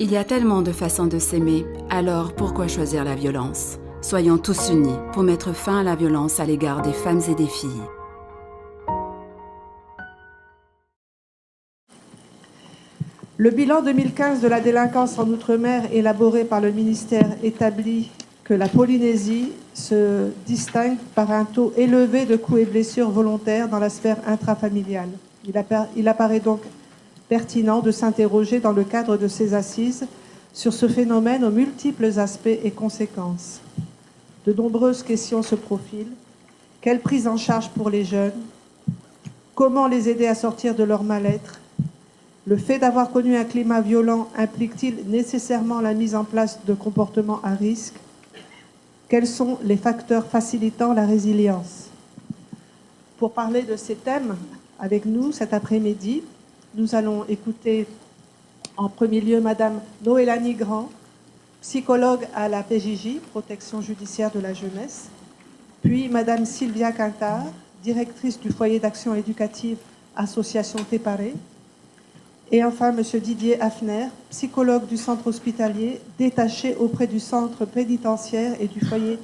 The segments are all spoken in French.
Il y a tellement de façons de s'aimer, alors pourquoi choisir la violence? Soyons tous unis pour mettre fin à la violence à l'égard des femmes et des filles. Le bilan 2015 de la délinquance en Outre-mer élaboré par le ministère établit que la Polynésie se distingue par un taux élevé de coups et blessures volontaires dans la sphère intrafamiliale. Il apparaît donc pertinent de s'interroger dans le cadre de ces assises sur ce phénomène aux multiples aspects et conséquences. De nombreuses questions se profilent. Quelle prise en charge pour les jeunes? Comment les aider à sortir de leur mal-être? Le fait d'avoir connu un climat violent implique-t-il nécessairement la mise en place de comportements à risque? Quels sont les facteurs facilitant la résilience? Pour parler de ces thèmes avec nous cet après-midi, nous allons écouter en premier lieu Madame Noélanie Grand, psychologue à la PJJ, Protection judiciaire de la jeunesse, puis Madame Sylvia Quintard, directrice du foyer d'action éducative Association Téparé, et enfin Monsieur Didier Hafner, psychologue du centre hospitalier, détaché auprès du centre pénitentiaire et du foyer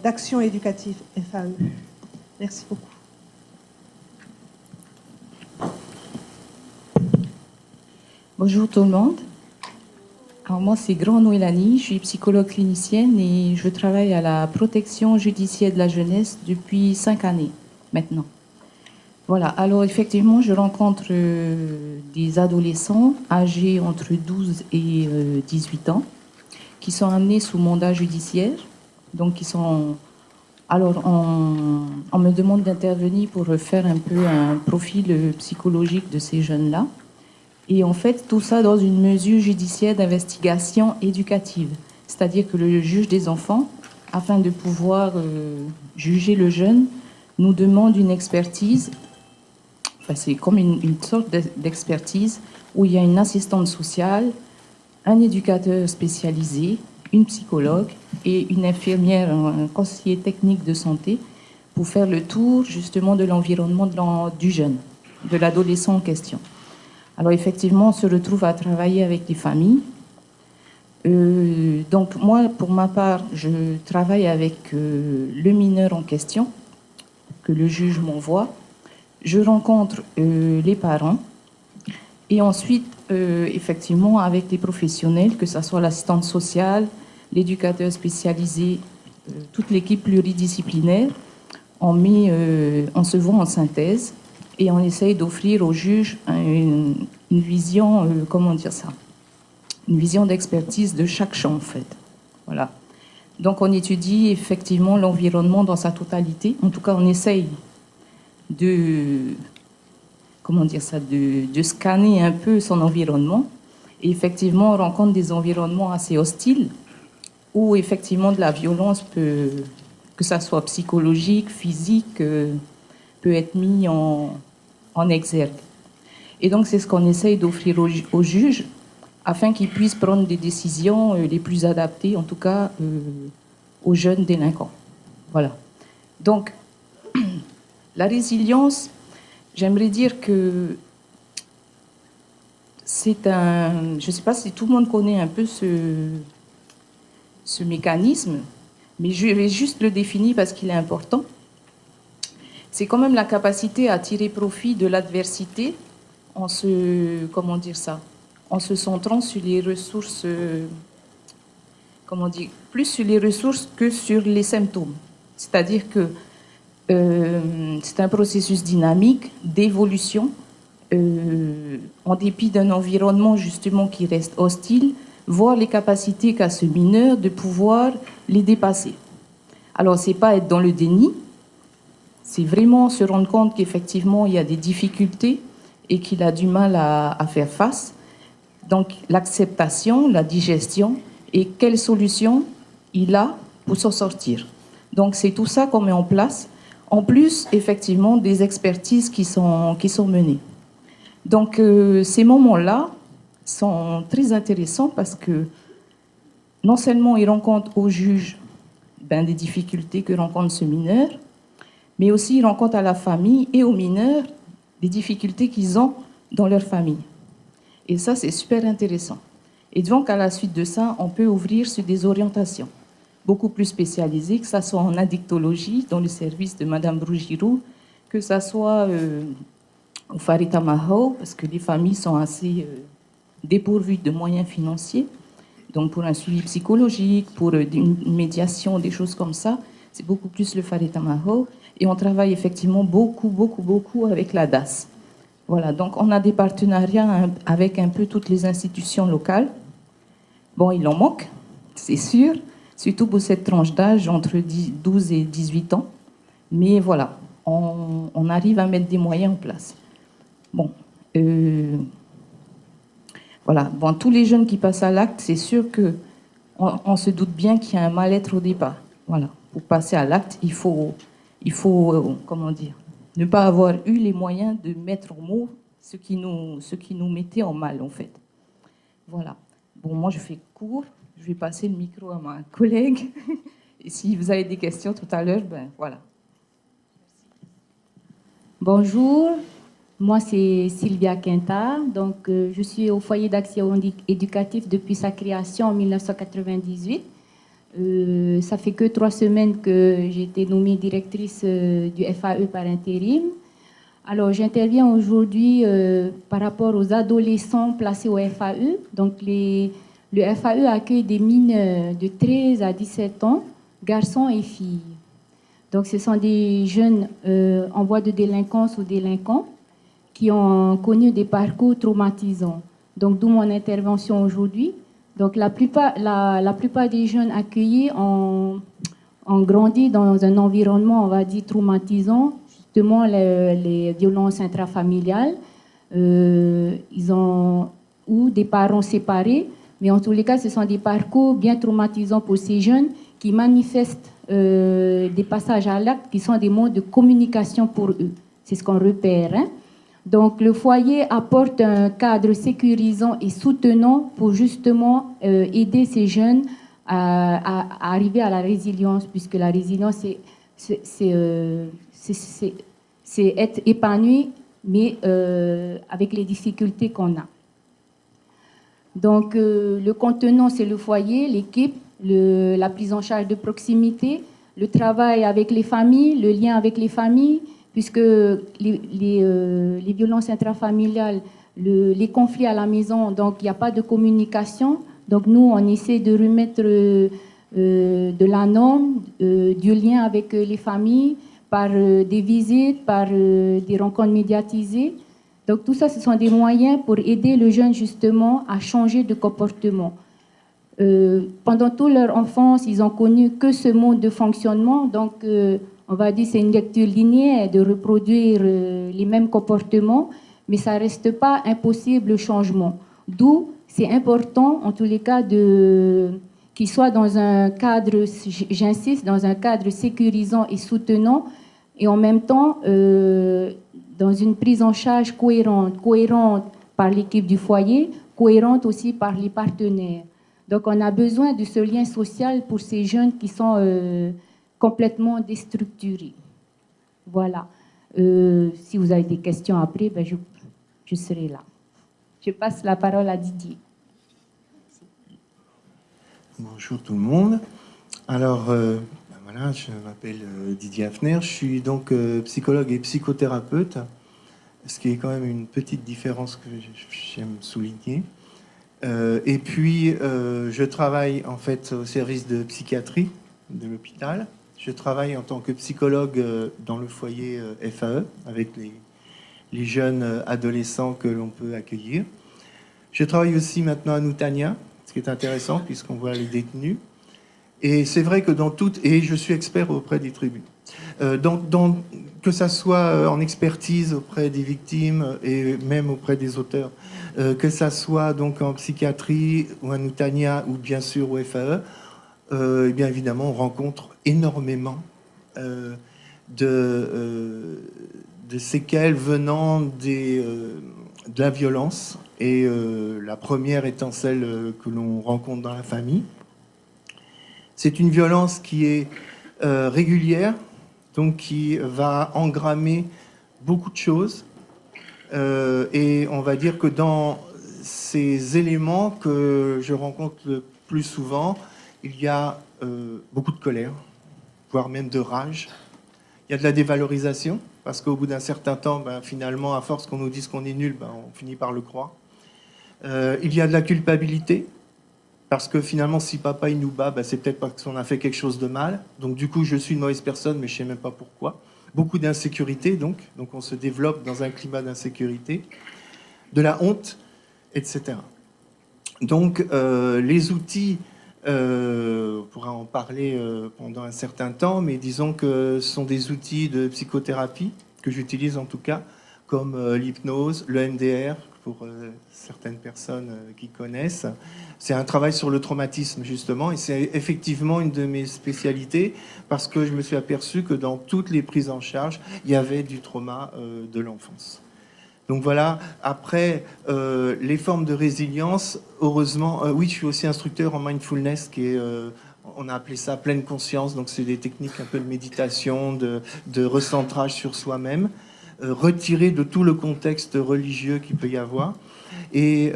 d'action éducative FAE. Merci beaucoup. Bonjour tout le monde. Alors moi c'est Grand Noélanie, je suis psychologue clinicienne et je travaille à la protection judiciaire de la jeunesse depuis 5 années maintenant. Voilà, alors effectivement je rencontre des adolescents âgés entre 12 et 18 ans qui sont amenés sous mandat judiciaire. Donc qui sont... Alors on me demande d'intervenir pour faire un peu un profil psychologique de ces jeunes-là. Et en fait, tout ça dans une mesure judiciaire d'investigation éducative. C'est-à-dire que le juge des enfants, afin de pouvoir juger le jeune, nous demande une expertise. Enfin, c'est comme une sorte d'expertise où il y a une assistante sociale, un éducateur spécialisé, une psychologue et une infirmière, un conseiller technique de santé pour faire le tour justement de l'environnement du jeune, de l'adolescent en question. Alors effectivement, on se retrouve à travailler avec les familles. Donc moi, pour ma part, je travaille avec le mineur en question, que le juge m'envoie. Je rencontre les parents. Et ensuite, effectivement, avec les professionnels, que ce soit l'assistante sociale, l'éducateur spécialisé, toute l'équipe pluridisciplinaire, on se voit en synthèse. Et on essaye d'offrir au juge une vision, comment dire ça, une vision d'expertise de chaque champ, en fait. Voilà. Donc on étudie effectivement l'environnement dans sa totalité. En tout cas, on essaye de, comment dire ça, de scanner un peu son environnement. Et effectivement, on rencontre des environnements assez hostiles où effectivement de la violence peut, que ça soit psychologique, physique, peut être mis en exergue. Et donc, c'est ce qu'on essaye d'offrir aux juges afin qu'ils puissent prendre des décisions les plus adaptées, en tout cas, aux jeunes délinquants. Voilà. Donc, la résilience, j'aimerais dire que c'est un... Je ne sais pas si tout le monde connaît un peu ce mécanisme, mais je vais juste le définir parce qu'il est important. C'est quand même la capacité à tirer profit de l'adversité en se, comment dire ça, en se centrant sur les ressources, comment dire, plus sur les ressources que sur les symptômes. C'est-à-dire que c'est un processus dynamique d'évolution, en dépit d'un environnement justement qui reste hostile, voir les capacités qu'a ce mineur de pouvoir les dépasser. Alors, c'est pas être dans le déni. C'est vraiment se rendre compte qu'effectivement, il y a des difficultés et qu'il a du mal à faire face. Donc, l'acceptation, la digestion et quelle solution il a pour s'en sortir. Donc, c'est tout ça qu'on met en place. En plus, effectivement, des expertises qui sont menées. Donc, ces moments-là sont très intéressants parce que non seulement ils rencontrent au juge des difficultés que rencontre ce mineur, mais aussi ils rencontrent à la famille et aux mineurs des difficultés qu'ils ont dans leur famille. Et ça, c'est super intéressant. Et donc, à la suite de ça, on peut ouvrir sur des orientations beaucoup plus spécialisées, que ce soit en addictologie, dans le service de Madame Brougirou, que ce soit au Farita Mahou, parce que les familles sont assez dépourvues de moyens financiers. Donc, pour un suivi psychologique, pour une médiation, des choses comme ça, c'est beaucoup plus le Farita Mahou. Et on travaille effectivement beaucoup avec la DAS. Voilà, donc on a des partenariats avec un peu toutes les institutions locales. Bon, il en manque, c'est sûr, surtout pour cette tranche d'âge entre 12 et 18 ans. Mais voilà, on arrive à mettre des moyens en place. Bon, voilà. Bon, tous les jeunes qui passent à l'acte, c'est sûr qu'on se doute bien qu'il y a un mal-être au départ. Voilà, pour passer à l'acte, il faut comment dire, ne pas avoir eu les moyens de mettre en mots ce qui nous mettait en mal, en fait. Voilà. Bon, moi, je fais court. Je vais passer le micro à ma collègue. Et si vous avez des questions tout à l'heure, ben voilà. Bonjour, moi c'est Sylvia Quinta. Donc, je suis au foyer d'action éducatif depuis sa création en 1998. Ça fait que 3 semaines que j'ai été nommée directrice du FAE par intérim. Alors, j'interviens aujourd'hui par rapport aux adolescents placés au FAE. Donc, le FAE accueille des mineurs de 13 à 17 ans, garçons et filles. Donc, ce sont des jeunes en voie de délinquance ou délinquants qui ont connu des parcours traumatisants. Donc, d'où mon intervention aujourd'hui. Donc, la plupart des jeunes accueillis ont grandi dans un environnement, on va dire, traumatisant, justement les violences intrafamiliales, ou des parents séparés. Mais en tous les cas, ce sont des parcours bien traumatisants pour ces jeunes qui manifestent des passages à l'acte qui sont des modes de communication pour eux. C'est ce qu'on repère. Hein? Donc, le foyer apporte un cadre sécurisant et soutenant pour justement aider ces jeunes à arriver à la résilience, puisque la résilience, c'est être épanoui, mais avec les difficultés qu'on a. Donc, le contenant, c'est le foyer, l'équipe, la prise en charge de proximité, le travail avec les familles, le lien avec les familles, puisque les violences intrafamiliales, les conflits à la maison, donc il n'y a pas de communication. Donc nous, on essaie de remettre de la norme, du lien avec les familles, par des visites, par des rencontres médiatisées. Donc tout ça, ce sont des moyens pour aider le jeune justement à changer de comportement. Pendant toute leur enfance, ils ont connu que ce mode de fonctionnement, donc on va dire c'est une lecture linéaire de reproduire les mêmes comportements, mais ça reste pas impossible le changement. D'où c'est important, en tous les cas, qu'ils soient dans un cadre, j'insiste, dans un cadre sécurisant et soutenant, et en même temps dans une prise en charge cohérente par l'équipe du foyer, cohérente aussi par les partenaires. Donc on a besoin de ce lien social pour ces jeunes qui sont complètement déstructurés. Voilà. Si vous avez des questions après, ben je serai là. Je passe la parole à Didier. Bonjour tout le monde. Alors, voilà, je m'appelle Didier Hafner. Je suis donc psychologue et psychothérapeute, ce qui est quand même une petite différence que j'aime souligner. Et puis, je travaille en fait au service de psychiatrie de l'hôpital. Je travaille en tant que psychologue dans le foyer FAE avec les jeunes adolescents que l'on peut accueillir. Je travaille aussi maintenant à Noutania, ce qui est intéressant puisqu'on voit les détenus. Et c'est vrai que et je suis expert auprès des tribunaux. Que ça soit en expertise auprès des victimes et même auprès des auteurs, que ça soit donc en psychiatrie ou à Noutania ou bien sûr au FAE, et bien évidemment on rencontre énormément de séquelles venant de la violence, et la première étant celle que l'on rencontre dans la famille. C'est une violence qui est régulière, donc qui va engrammer beaucoup de choses. Et on va dire que dans ces éléments que je rencontre le plus souvent. Il y a beaucoup de colère, voire même de rage. Il y a de la dévalorisation, parce qu'au bout d'un certain temps, finalement, à force qu'on nous dise qu'on est nul, on finit par le croire. Il y a de la culpabilité, parce que finalement, si papa il nous bat, c'est peut-être parce qu'on a fait quelque chose de mal. Donc du coup, je suis une mauvaise personne, mais je ne sais même pas pourquoi. Beaucoup d'insécurité, donc on se développe dans un climat d'insécurité. De la honte, etc. Donc les outils, on pourra en parler pendant un certain temps, mais disons que ce sont des outils de psychothérapie que j'utilise en tout cas, comme l'hypnose, le MDR, pour certaines personnes qui connaissent. C'est un travail sur le traumatisme, justement, et c'est effectivement une de mes spécialités, parce que je me suis aperçu que dans toutes les prises en charge, il y avait du trauma de l'enfance. Donc voilà, après, les formes de résilience, heureusement, oui, je suis aussi instructeur en mindfulness, qui est, on a appelé ça pleine conscience, donc c'est des techniques un peu de méditation, de recentrage sur soi-même, retiré de tout le contexte religieux qu'il peut y avoir. Et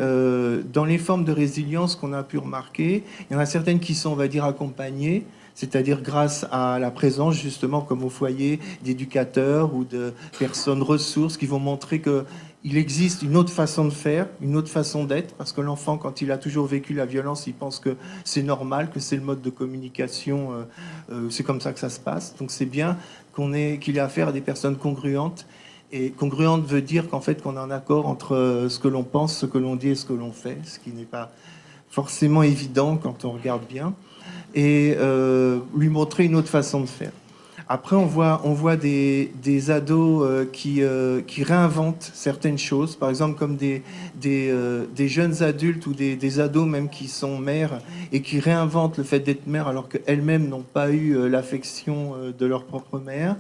dans les formes de résilience qu'on a pu remarquer, il y en a certaines qui sont, on va dire, accompagnées, c'est-à-dire grâce à la présence, justement, comme au foyer, d'éducateurs ou de personnes ressources qui vont montrer qu'il existe une autre façon de faire, une autre façon d'être, parce que l'enfant, quand il a toujours vécu la violence, il pense que c'est normal, que c'est le mode de communication, c'est comme ça que ça se passe. Donc c'est bien qu'il ait affaire à des personnes congruentes. Et congruente veut dire qu'en fait, qu'on est en accord entre ce que l'on pense, ce que l'on dit et ce que l'on fait, ce qui n'est pas forcément évident quand on regarde bien. Et lui montrer une autre façon de faire. Après, on voit des ados qui réinventent certaines choses, par exemple comme des jeunes adultes ou des ados même qui sont mères et qui réinventent le fait d'être mère alors qu'elles-mêmes n'ont pas eu l'affection de leur propre mère.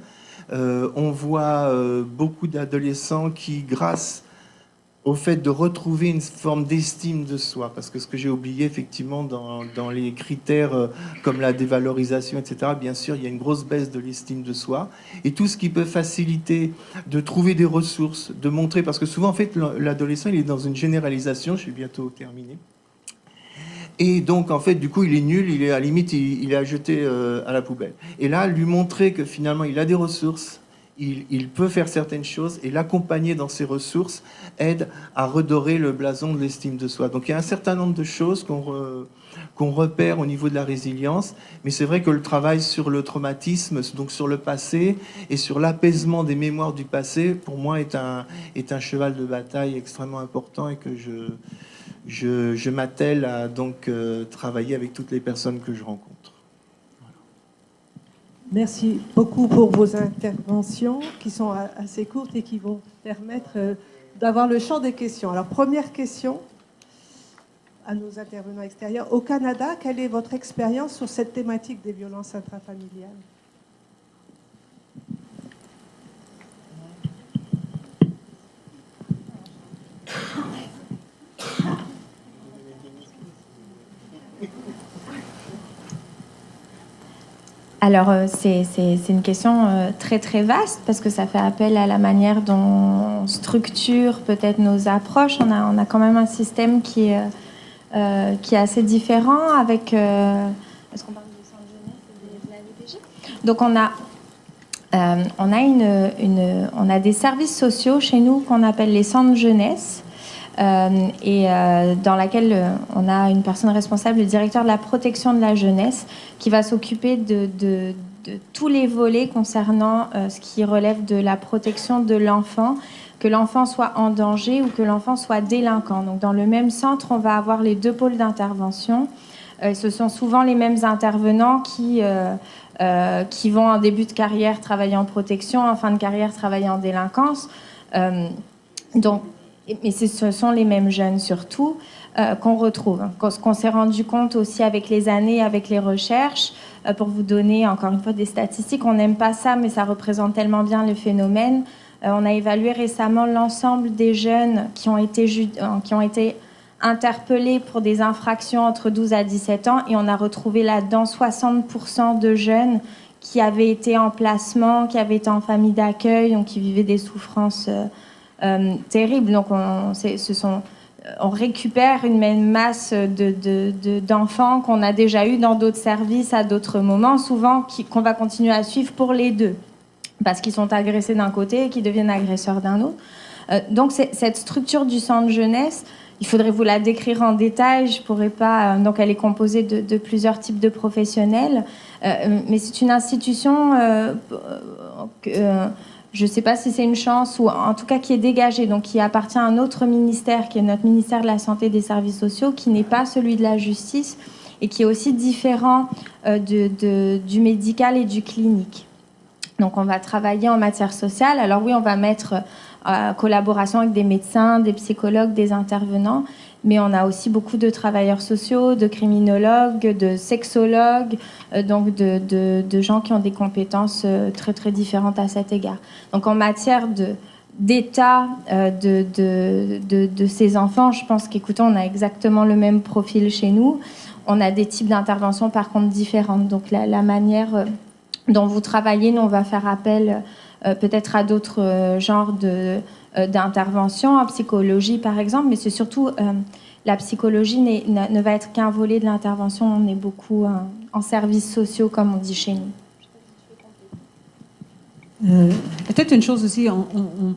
On voit beaucoup d'adolescents qui, grâce au fait de retrouver une forme d'estime de soi, parce que ce que j'ai oublié effectivement dans les critères comme la dévalorisation, etc., bien sûr, il y a une grosse baisse de l'estime de soi, et tout ce qui peut faciliter de trouver des ressources, de montrer, parce que souvent, en fait, l'adolescent, il est dans une généralisation, je suis bientôt terminé, et donc, en fait, du coup, il est nul, il est à la limite, il est à jeter à la poubelle. Et là, lui montrer que finalement, il a des ressources, il peut faire certaines choses, et l'accompagner dans ses ressources aide à redorer le blason de l'estime de soi. Donc il y a un certain nombre de choses qu'on repère au niveau de la résilience, mais c'est vrai que le travail sur le traumatisme, donc sur le passé, et sur l'apaisement des mémoires du passé, pour moi est un cheval de bataille extrêmement important, et que je m'attelle à donc travailler avec toutes les personnes que je rencontre. Merci beaucoup pour vos interventions qui sont assez courtes et qui vont permettre d'avoir le champ des questions. Alors, première question à nos intervenants extérieurs. Au Canada, quelle est votre expérience sur cette thématique des violences intrafamiliales ? Alors, c'est une question très très vaste parce que ça fait appel à la manière dont on structure peut-être nos approches. On a quand même un système qui est assez différent avec... Est-ce qu'on parle du centre jeunesse et de la VPJ ? Donc, on a des services sociaux chez nous qu'on appelle les centres jeunesse. Dans laquelle on a une personne responsable, le directeur de la protection de la jeunesse, qui va s'occuper de tous les volets concernant ce qui relève de la protection de l'enfant, que l'enfant soit en danger ou que l'enfant soit délinquant. Donc, dans le même centre, on va avoir les deux pôles d'intervention. Ce sont souvent les mêmes intervenants qui vont en début de carrière travailler en protection, en fin de carrière travailler en délinquance. Mais ce sont les mêmes jeunes surtout qu'on retrouve. Ce qu'on s'est rendu compte aussi avec les années, avec les recherches, pour vous donner encore une fois des statistiques, on n'aime pas ça, mais ça représente tellement bien le phénomène. On a évalué récemment l'ensemble des jeunes qui ont été interpellés pour des infractions entre 12 à 17 ans, et on a retrouvé là-dedans 60% de jeunes qui avaient été en placement, qui avaient été en famille d'accueil, donc qui vivaient des souffrances terribles. Donc, ce sont on récupère une même masse d'enfants qu'on a déjà eu dans d'autres services à d'autres moments, souvent qu'on va continuer à suivre pour les deux, parce qu'ils sont agressés d'un côté et qu'ils deviennent agresseurs d'un autre. Donc cette structure du centre jeunesse, il faudrait vous la décrire en détail, je pourrais pas. Donc elle est composée de plusieurs types de professionnels, mais c'est une institution, je ne sais pas si c'est une chance ou en tout cas qui est dégagée, donc qui appartient à un autre ministère, qui est notre ministère de la Santé et des Services sociaux, qui n'est pas celui de la justice et qui est aussi différent du médical et du clinique. Donc on va travailler en matière sociale. Alors oui, on va mettre en collaboration avec des médecins, des psychologues, des intervenants, mais on a aussi beaucoup de travailleurs sociaux, de criminologues, de sexologues, donc de gens qui ont des compétences très très différentes à cet égard. Donc en matière d'état de ces enfants, je pense qu'écoutez, on a exactement le même profil chez nous. On a des types d'interventions par contre différentes. Donc la manière dont vous travaillez, nous on va faire appel peut-être à d'autres genres d'interventions, en psychologie par exemple, mais c'est surtout la psychologie ne va être qu'un volet de l'intervention. On est beaucoup en services sociaux, comme on dit chez nous. Peut-être une chose aussi, on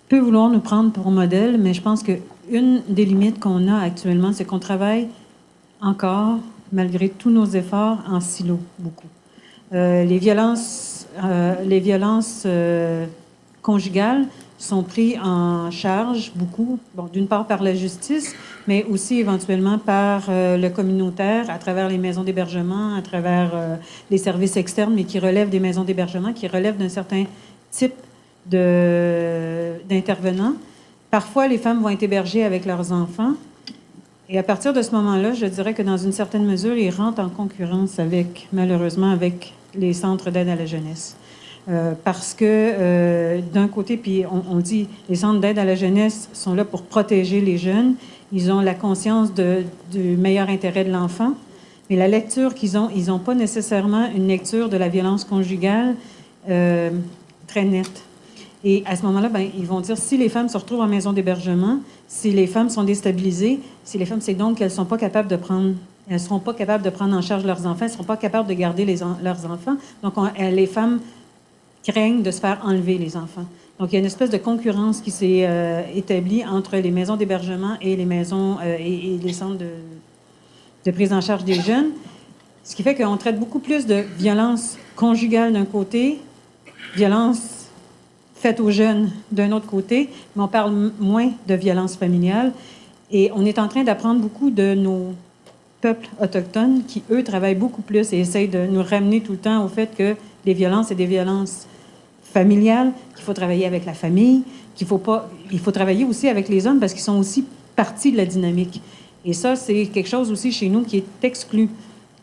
peut vouloir nous prendre pour modèle, mais je pense qu'une des limites qu'on a actuellement, c'est qu'on travaille encore, malgré tous nos efforts, en silo, beaucoup. Les violences conjugales sont prises en charge beaucoup, bon, d'une part par la justice, mais aussi éventuellement par le communautaire, à travers les maisons d'hébergement, à travers les services externes, mais qui relèvent des maisons d'hébergement, qui relèvent d'un certain type d'intervenants. Parfois, les femmes vont être hébergées avec leurs enfants. Et à partir de ce moment-là, je dirais que dans une certaine mesure, ils rentrent en concurrence malheureusement, avec les centres d'aide à la jeunesse. Parce que d'un côté, puis on dit, les centres d'aide à la jeunesse sont là pour protéger les jeunes. Ils ont la conscience du meilleur intérêt de l'enfant. Mais la lecture qu'ils ont, ils n'ont pas nécessairement une lecture de la violence conjugale très nette. Et à ce moment-là, ils vont dire, si les femmes se retrouvent en maison d'hébergement, si les femmes sont déstabilisées, si les femmes, c'est donc qu'elles ne sont pas capables de prendre... Elles ne seront pas capables de prendre en charge leurs enfants, elles ne seront pas capables de garder leurs enfants. Donc, les femmes craignent de se faire enlever les enfants. Donc, il y a une espèce de concurrence qui s'est établie entre les maisons d'hébergement et les maisons et les centres de prise en charge des jeunes, ce qui fait qu'on traite beaucoup plus de violence conjugale d'un côté, violence faite aux jeunes d'un autre côté, mais on parle moins de violence familiale. Et on est en train d'apprendre beaucoup de nos peuples autochtones qui, eux, travaillent beaucoup plus et essayent de nous ramener tout le temps au fait que les violences, c'est des violences familiales, qu'il faut travailler avec la famille, il faut travailler aussi avec les hommes parce qu'ils sont aussi partie de la dynamique. Et ça, c'est quelque chose aussi chez nous qui est exclu.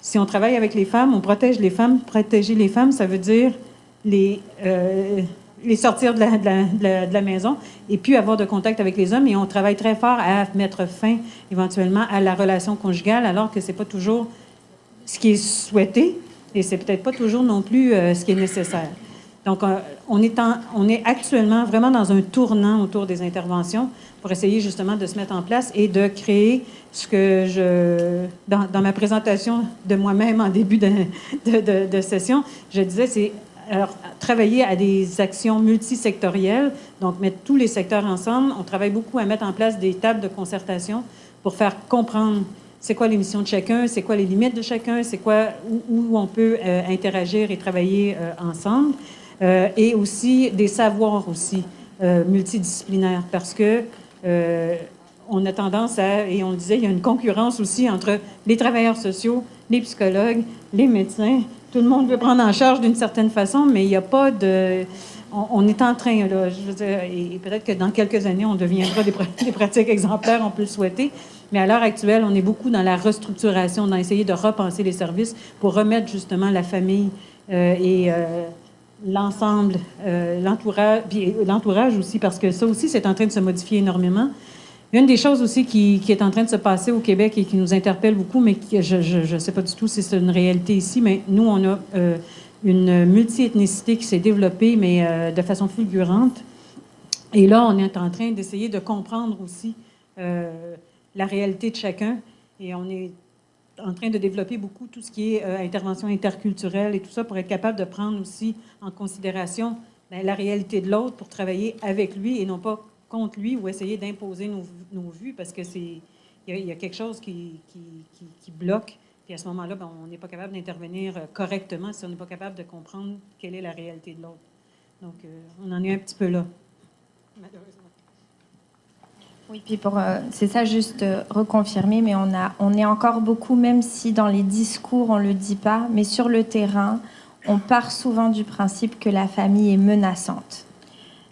Si on travaille avec les femmes, on protège les femmes. Protéger les femmes, ça veut dire les sortir de la maison et puis avoir de contact avec les hommes. Et on travaille très fort à mettre fin éventuellement à la relation conjugale, alors que c'est pas toujours ce qui est souhaité et c'est peut-être pas toujours non plus ce qui est nécessaire. Donc, on est actuellement vraiment dans un tournant autour des interventions pour essayer justement de se mettre en place et de créer ce que dans ma présentation de moi-même en début de session, je disais, c'est travailler à des actions multisectorielles, donc mettre tous les secteurs ensemble. On travaille beaucoup à mettre en place des tables de concertation pour faire comprendre c'est quoi les missions de chacun, c'est quoi les limites de chacun, c'est quoi où on peut interagir et travailler ensemble. Et aussi des savoirs aussi multidisciplinaires, parce que on a tendance et on le disait, il y a une concurrence aussi entre les travailleurs sociaux, les psychologues, les médecins. Tout le monde veut prendre en charge d'une certaine façon, mais il n'y a pas de... On est en train, là, je veux dire, et peut-être que dans quelques années, on deviendra des pratiques exemplaires, on peut le souhaiter, mais à l'heure actuelle, on est beaucoup dans la restructuration, dans essayer de repenser les services pour remettre justement la famille et l'ensemble, l'entourage aussi, parce que ça aussi, c'est en train de se modifier énormément. Une des choses aussi qui est en train de se passer au Québec et qui nous interpelle beaucoup, mais je ne sais pas du tout si c'est une réalité ici, mais nous, on a une multi-ethnicité qui s'est développée, mais de façon fulgurante. Et là, on est en train d'essayer de comprendre aussi la réalité de chacun. Et on est en train de développer beaucoup tout ce qui est intervention interculturelle et tout ça pour être capable de prendre aussi en considération la réalité de l'autre pour travailler avec lui et non pas contre lui ou essayer d'imposer nos vues parce que il y a quelque chose qui bloque. Puis à ce moment-là, ben, on n'est pas capable d'intervenir correctement si on n'est pas capable de comprendre quelle est la réalité de l'autre. Donc, on en est un petit peu là, malheureusement. Oui, puis c'est ça, juste reconfirmer, mais on est encore beaucoup, même si dans les discours on le dit pas, mais sur le terrain, on part souvent du principe que la famille est menaçante.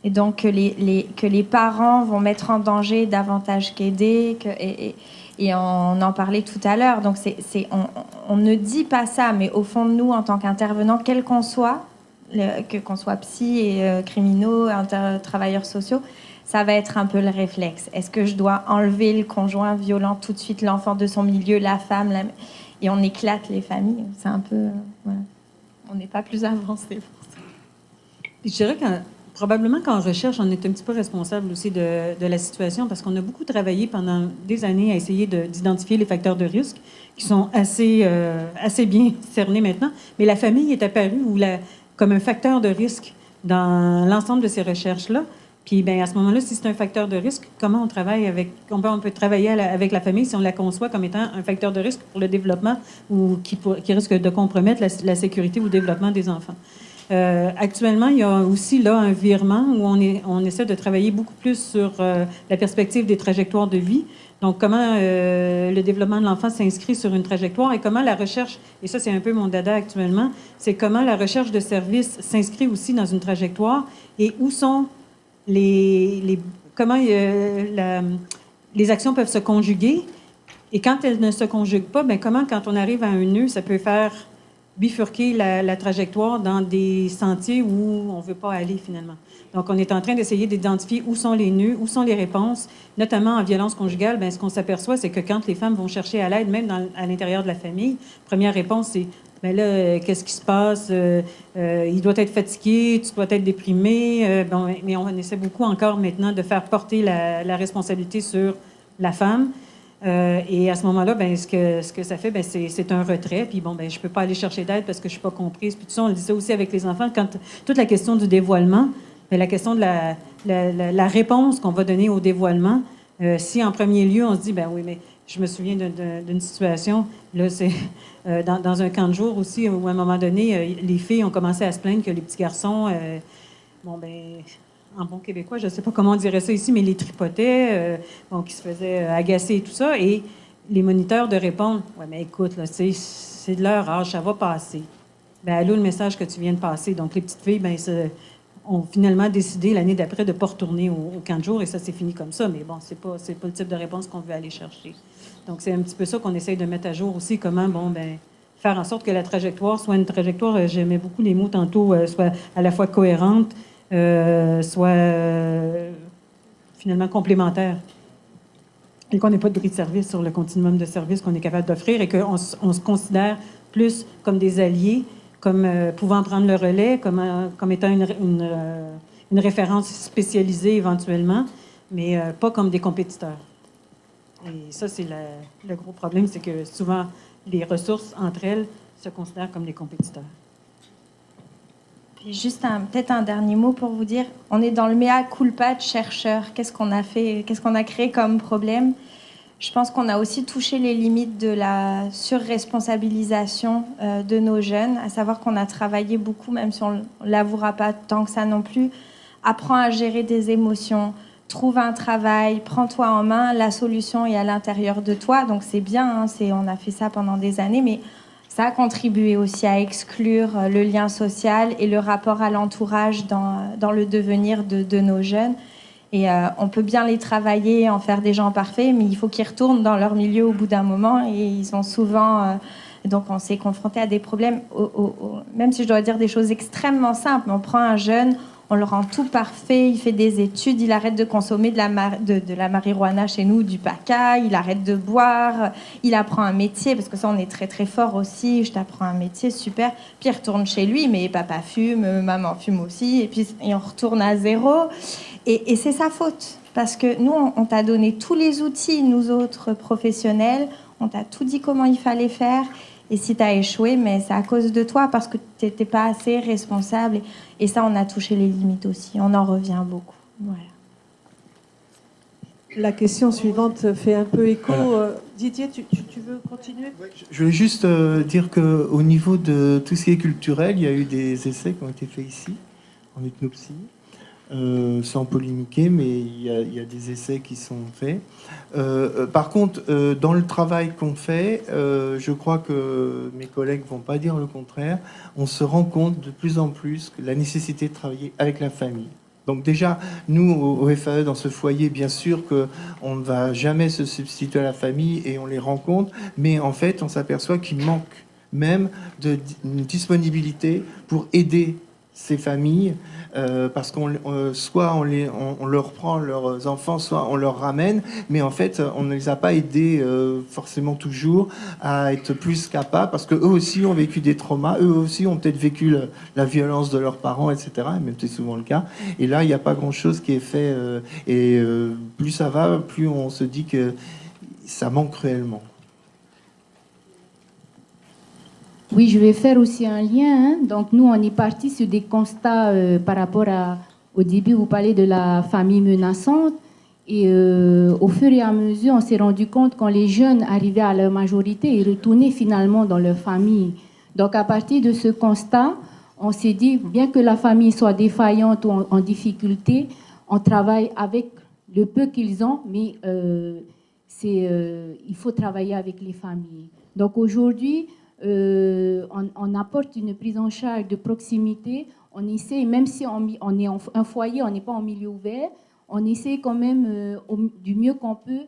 Et donc que les parents vont mettre en danger davantage qu'aider, et on en parlait tout à l'heure. Donc on ne dit pas ça, mais au fond de nous, en tant qu'intervenants, quel qu'on soit, qu'on soit psy et criminaux, travailleurs sociaux, ça va être un peu le réflexe. Est-ce que je dois enlever le conjoint violent tout de suite, l'enfant de son milieu, la femme, et on éclate les familles. C'est un peu... Voilà. On n'est pas plus avancé pour ça. Je dirais que probablement qu'en recherche, on est un petit peu responsable aussi de la situation parce qu'on a beaucoup travaillé pendant des années à essayer d'identifier les facteurs de risque qui sont assez bien cernés maintenant. Mais la famille est apparue comme un facteur de risque dans l'ensemble de ces recherches-là. Puis, ben, à ce moment-là, si c'est un facteur de risque, comment on travaille avec... On peut travailler avec la famille si on la conçoit comme étant un facteur de risque pour le développement ou qui risque de compromettre la sécurité ou le développement des enfants. Actuellement, il y a aussi là un virement où on essaie de travailler beaucoup plus sur la perspective des trajectoires de vie. Donc, comment le développement de l'enfant s'inscrit sur une trajectoire et comment la recherche, et ça c'est un peu mon dada actuellement, c'est comment la recherche de services s'inscrit aussi dans une trajectoire et où sont comment les actions peuvent se conjuguer et quand elles ne se conjuguent pas, bien, comment quand on arrive à un nœud, ça peut faire bifurquer la trajectoire dans des sentiers où on ne veut pas aller finalement. Donc, on est en train d'essayer d'identifier où sont les nœuds, où sont les réponses, notamment en violence conjugale. Bien, ce qu'on s'aperçoit, c'est que quand les femmes vont chercher à l'aide, même à l'intérieur de la famille, première réponse, c'est « Bien là, qu'est-ce qui se passe? Il doit être fatigué, tu dois être déprimé. » Bon, mais on essaie beaucoup encore maintenant de faire porter la responsabilité sur la femme. Et à ce moment-là, ben, ce que ça fait, ben, c'est un retrait. Puis bon, ben, je ne peux pas aller chercher d'aide parce que je ne suis pas comprise. Puis tout ça, on le dit ça aussi avec les enfants. Quand toute la question du dévoilement, ben, la question de la réponse qu'on va donner au dévoilement, si en premier lieu, on se dit, ben oui, mais je me souviens d'une situation, là, c'est dans un camp de jour aussi, où à un moment donné, les filles ont commencé à se plaindre que les petits garçons, bon, ben... en bon québécois, je ne sais pas comment on dirait ça ici, mais les tripotaient, qui se faisaient agacer et tout ça. Et les moniteurs de répondre, « Ouais, mais écoute, là, c'est de leur âge, ça va passer. » Ben, allô, le message que tu viens de passer. Donc, les petites filles, ben, ont finalement décidé l'année d'après de ne pas retourner au camp de jour et ça s'est fini comme ça. Mais bon, c'est pas le type de réponse qu'on veut aller chercher. Donc, c'est un petit peu ça qu'on essaye de mettre à jour aussi, comment, bon, ben, faire en sorte que la trajectoire soit une trajectoire, j'aimais beaucoup les mots tantôt, soit à la fois cohérente, soit finalement complémentaire. Et qu'on n'ait pas de bris de service sur le continuum de services qu'on est capable d'offrir et qu'on se considère plus comme des alliés, comme pouvant prendre le relais, comme étant une référence spécialisée éventuellement, mais pas comme des compétiteurs. Et ça, c'est le gros problème, c'est que souvent, les ressources entre elles se considèrent comme des compétiteurs. Puis juste peut-être un dernier mot pour vous dire, on est dans le mea culpa de chercheurs. Qu'est-ce qu'on a fait, qu'est-ce qu'on a créé comme problème? Je pense qu'on a aussi touché les limites de la surresponsabilisation de nos jeunes, à savoir qu'on a travaillé beaucoup, même si on ne l'avouera pas tant que ça non plus. Apprends à gérer des émotions, trouve un travail, prends-toi en main, la solution est à l'intérieur de toi. Donc c'est bien, hein, on a fait ça pendant des années, mais ça a contribué aussi à exclure le lien social et le rapport à l'entourage dans le devenir de nos jeunes. Et on peut bien les travailler, en faire des gens parfaits, mais il faut qu'ils retournent dans leur milieu au bout d'un moment. Et ils sont souvent... donc on s'est confronté à des problèmes, même si je dois dire des choses extrêmement simples. On prend un jeune, on le rend tout parfait, il fait des études, il arrête de consommer de la marijuana chez nous, du paca, il arrête de boire, il apprend un métier, parce que ça on est très très fort aussi, je t'apprends un métier, super. Puis il retourne chez lui, mais papa fume, maman fume aussi, et on retourne à zéro. Et c'est sa faute, parce que nous on t'a donné tous les outils, nous autres professionnels, on t'a tout dit comment il fallait faire. Et si tu as échoué, mais c'est à cause de toi, parce que tu n'étais pas assez responsable. Et ça, on a touché les limites aussi. On en revient beaucoup. Voilà. La question suivante fait un peu écho. Didier, tu veux continuer? Je voulais juste dire qu'au niveau de tout ce qui est culturel, il y a eu des essais qui ont été faits ici, en ethnopsie. Sans polémiquer, mais il y a des essais qui sont faits. Par contre, dans le travail qu'on fait, je crois que mes collègues ne vont pas dire le contraire, on se rend compte de plus en plus que la nécessité de travailler avec la famille. Donc déjà, nous, au FAE, dans ce foyer, bien sûr qu'on ne va jamais se substituer à la famille et on les rencontre, mais en fait, on s'aperçoit qu'il manque même une disponibilité pour aider ces familles, parce soit on leur prend leurs enfants, soit on leur ramène, mais en fait on ne les a pas aidés forcément toujours à être plus capables, parce qu'eux aussi ont vécu des traumas, eux aussi ont peut-être vécu la violence de leurs parents, etc., même c'est souvent le cas, et là il n'y a pas grand-chose qui est fait, plus ça va, plus on se dit que ça manque cruellement. Oui, je vais faire aussi un lien. Donc, nous, on est parti sur des constats par rapport au début, vous parlez de la famille menaçante. Et au fur et à mesure, on s'est rendu compte quand les jeunes arrivaient à leur majorité, ils retournaient finalement dans leur famille. Donc, à partir de ce constat, on s'est dit, bien que la famille soit défaillante ou en difficulté, on travaille avec le peu qu'ils ont, mais il faut travailler avec les familles. Donc, aujourd'hui, on apporte une prise en charge de proximité. On essaie, même si on est un foyer, on n'est pas en milieu ouvert, on essaie quand même du mieux qu'on peut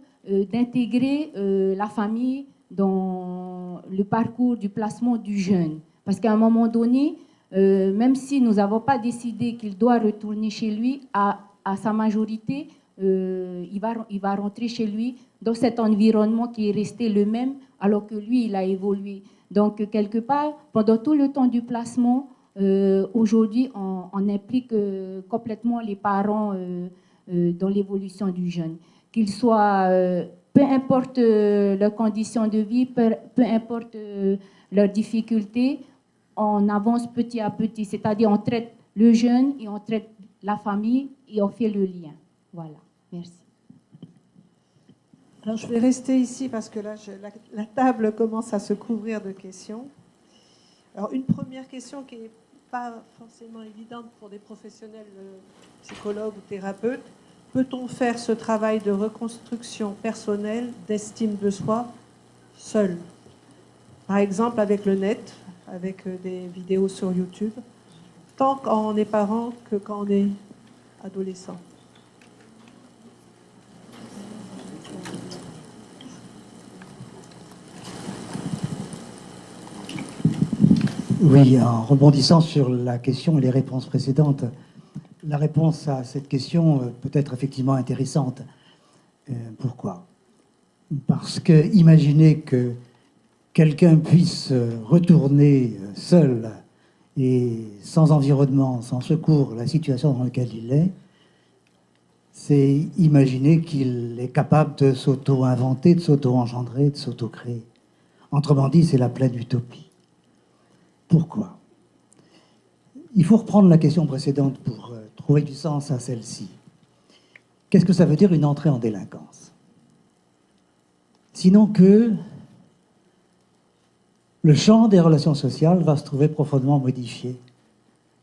d'intégrer la famille dans le parcours du placement du jeune. Parce qu'à un moment donné, même si nous n'avons pas décidé qu'il doit retourner chez lui, à sa majorité, il va rentrer chez lui dans cet environnement qui est resté le même, alors que lui, il a évolué. Donc, quelque part, pendant tout le temps du placement, aujourd'hui, on implique complètement les parents dans l'évolution du jeune. Qu'ils soient, peu importe leurs conditions de vie, peu importe leurs difficultés, on avance petit à petit. C'est-à-dire, on traite le jeune et on traite la famille et on fait le lien. Voilà, merci. Alors, je vais rester ici parce que là, la table commence à se couvrir de questions. Alors, une première question qui n'est pas forcément évidente pour des professionnels psychologues ou thérapeutes. Peut-on faire ce travail de reconstruction personnelle, d'estime de soi, seul? Par exemple, avec le net, avec des vidéos sur YouTube, tant quand on est parent que quand on est adolescent. Oui, en rebondissant sur la question et les réponses précédentes, la réponse à cette question peut être effectivement intéressante. Pourquoi? Parce que imaginez que quelqu'un puisse retourner seul et sans environnement, sans secours, la situation dans laquelle il est, c'est imaginer qu'il est capable de s'auto-inventer, de s'auto-engendrer, de s'auto-créer. Autrement dit, c'est la pleine utopie. Pourquoi? Il faut reprendre la question précédente pour trouver du sens à celle-ci. Qu'est-ce que ça veut dire une entrée en délinquance? Sinon que le champ des relations sociales va se trouver profondément modifié.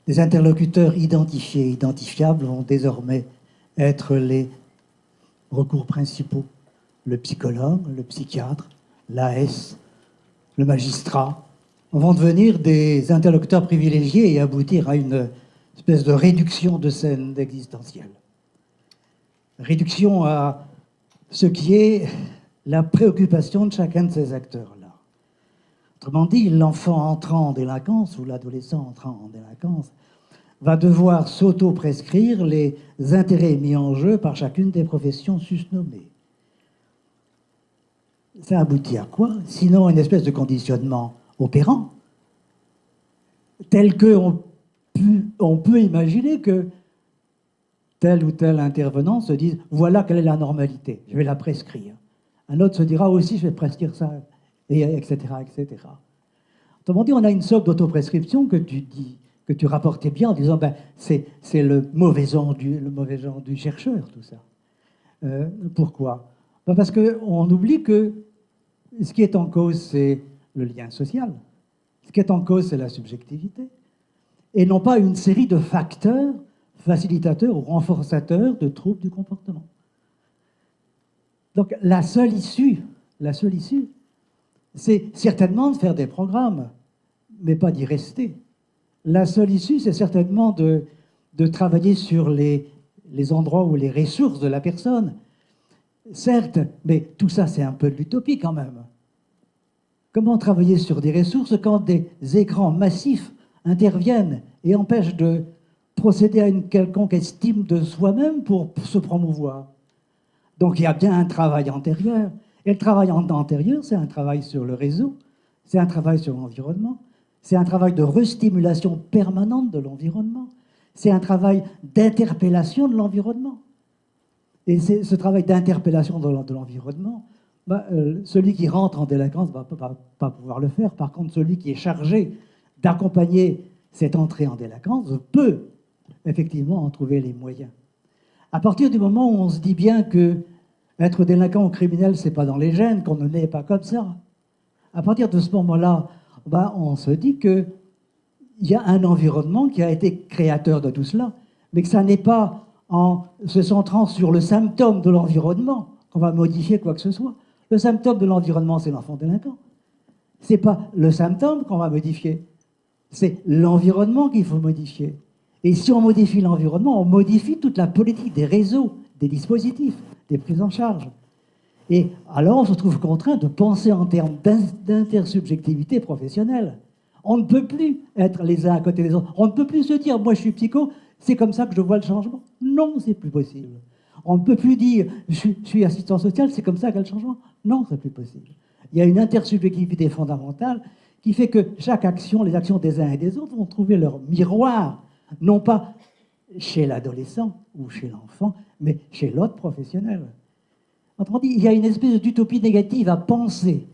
Des interlocuteurs identifiés et identifiables vont désormais être les recours principaux. Le psychologue, le psychiatre, l'AS, le magistrat vont devenir des interlocuteurs privilégiés et aboutir à une espèce de réduction de scène existentielle. Réduction à ce qui est la préoccupation de chacun de ces acteurs-là. Autrement dit, l'enfant entrant en délinquance ou l'adolescent entrant en délinquance va devoir s'auto-prescrire les intérêts mis en jeu par chacune des professions susnommées. Ça aboutit à quoi? Sinon, une espèce de conditionnement opérant, tel qu'on peut imaginer que tel ou tel intervenant se dise « voilà quelle est la normalité, je vais la prescrire ». Un autre se dira aussi « je vais prescrire ça », et etc., etc. Autrement dit, on a une sorte d'autoprescription que tu rapportais bien en disant ben, c'est le mauvais genre du chercheur, tout ça. Pourquoi? Ben parce qu'on oublie que ce qui est en cause, c'est le lien social. Ce qui est en cause, c'est la subjectivité. Et non pas une série de facteurs facilitateurs ou renforçateurs de troubles du comportement. Donc la seule issue, c'est certainement de faire des programmes, mais pas d'y rester. La seule issue, c'est certainement de travailler sur les endroits ou les ressources de la personne. Certes, mais tout ça, c'est un peu de l'utopie quand même. Comment travailler sur des ressources quand des écrans massifs interviennent et empêchent de procéder à une quelconque estime de soi-même pour se promouvoir? Donc il y a bien un travail antérieur. Et le travail antérieur, c'est un travail sur le réseau, c'est un travail sur l'environnement, c'est un travail de restimulation permanente de l'environnement, c'est un travail d'interpellation de l'environnement. Et ce travail d'interpellation de l'environnement, celui qui rentre en délinquance ne va pas pouvoir le faire. Par contre, celui qui est chargé d'accompagner cette entrée en délinquance peut effectivement en trouver les moyens. À partir du moment où on se dit bien que être délinquant ou criminel, c'est pas dans les gènes, qu'on ne naît pas comme ça, à partir de ce moment-là, on se dit qu'il y a un environnement qui a été créateur de tout cela, mais que ça n'est pas en se centrant sur le symptôme de l'environnement qu'on va modifier quoi que ce soit. Le symptôme de l'environnement, c'est l'enfant délinquant. C'est pas le symptôme qu'on va modifier, c'est l'environnement qu'il faut modifier. Et si on modifie l'environnement, on modifie toute la politique des réseaux, des dispositifs, des prises en charge. Et alors on se trouve contraint de penser en termes d'intersubjectivité professionnelle. On ne peut plus être les uns à côté des autres. On ne peut plus se dire, moi je suis psycho, c'est comme ça que je vois le changement. Non, c'est plus possible. On ne peut plus dire, je suis assistant social, c'est comme ça qu'il y a le changement. Non, c'est plus possible. Il y a une intersubjectivité fondamentale qui fait que chaque action, les actions des uns et des autres vont trouver leur miroir, non pas chez l'adolescent ou chez l'enfant, mais chez l'autre professionnel. Autrement dit, il y a une espèce d'utopie négative à penser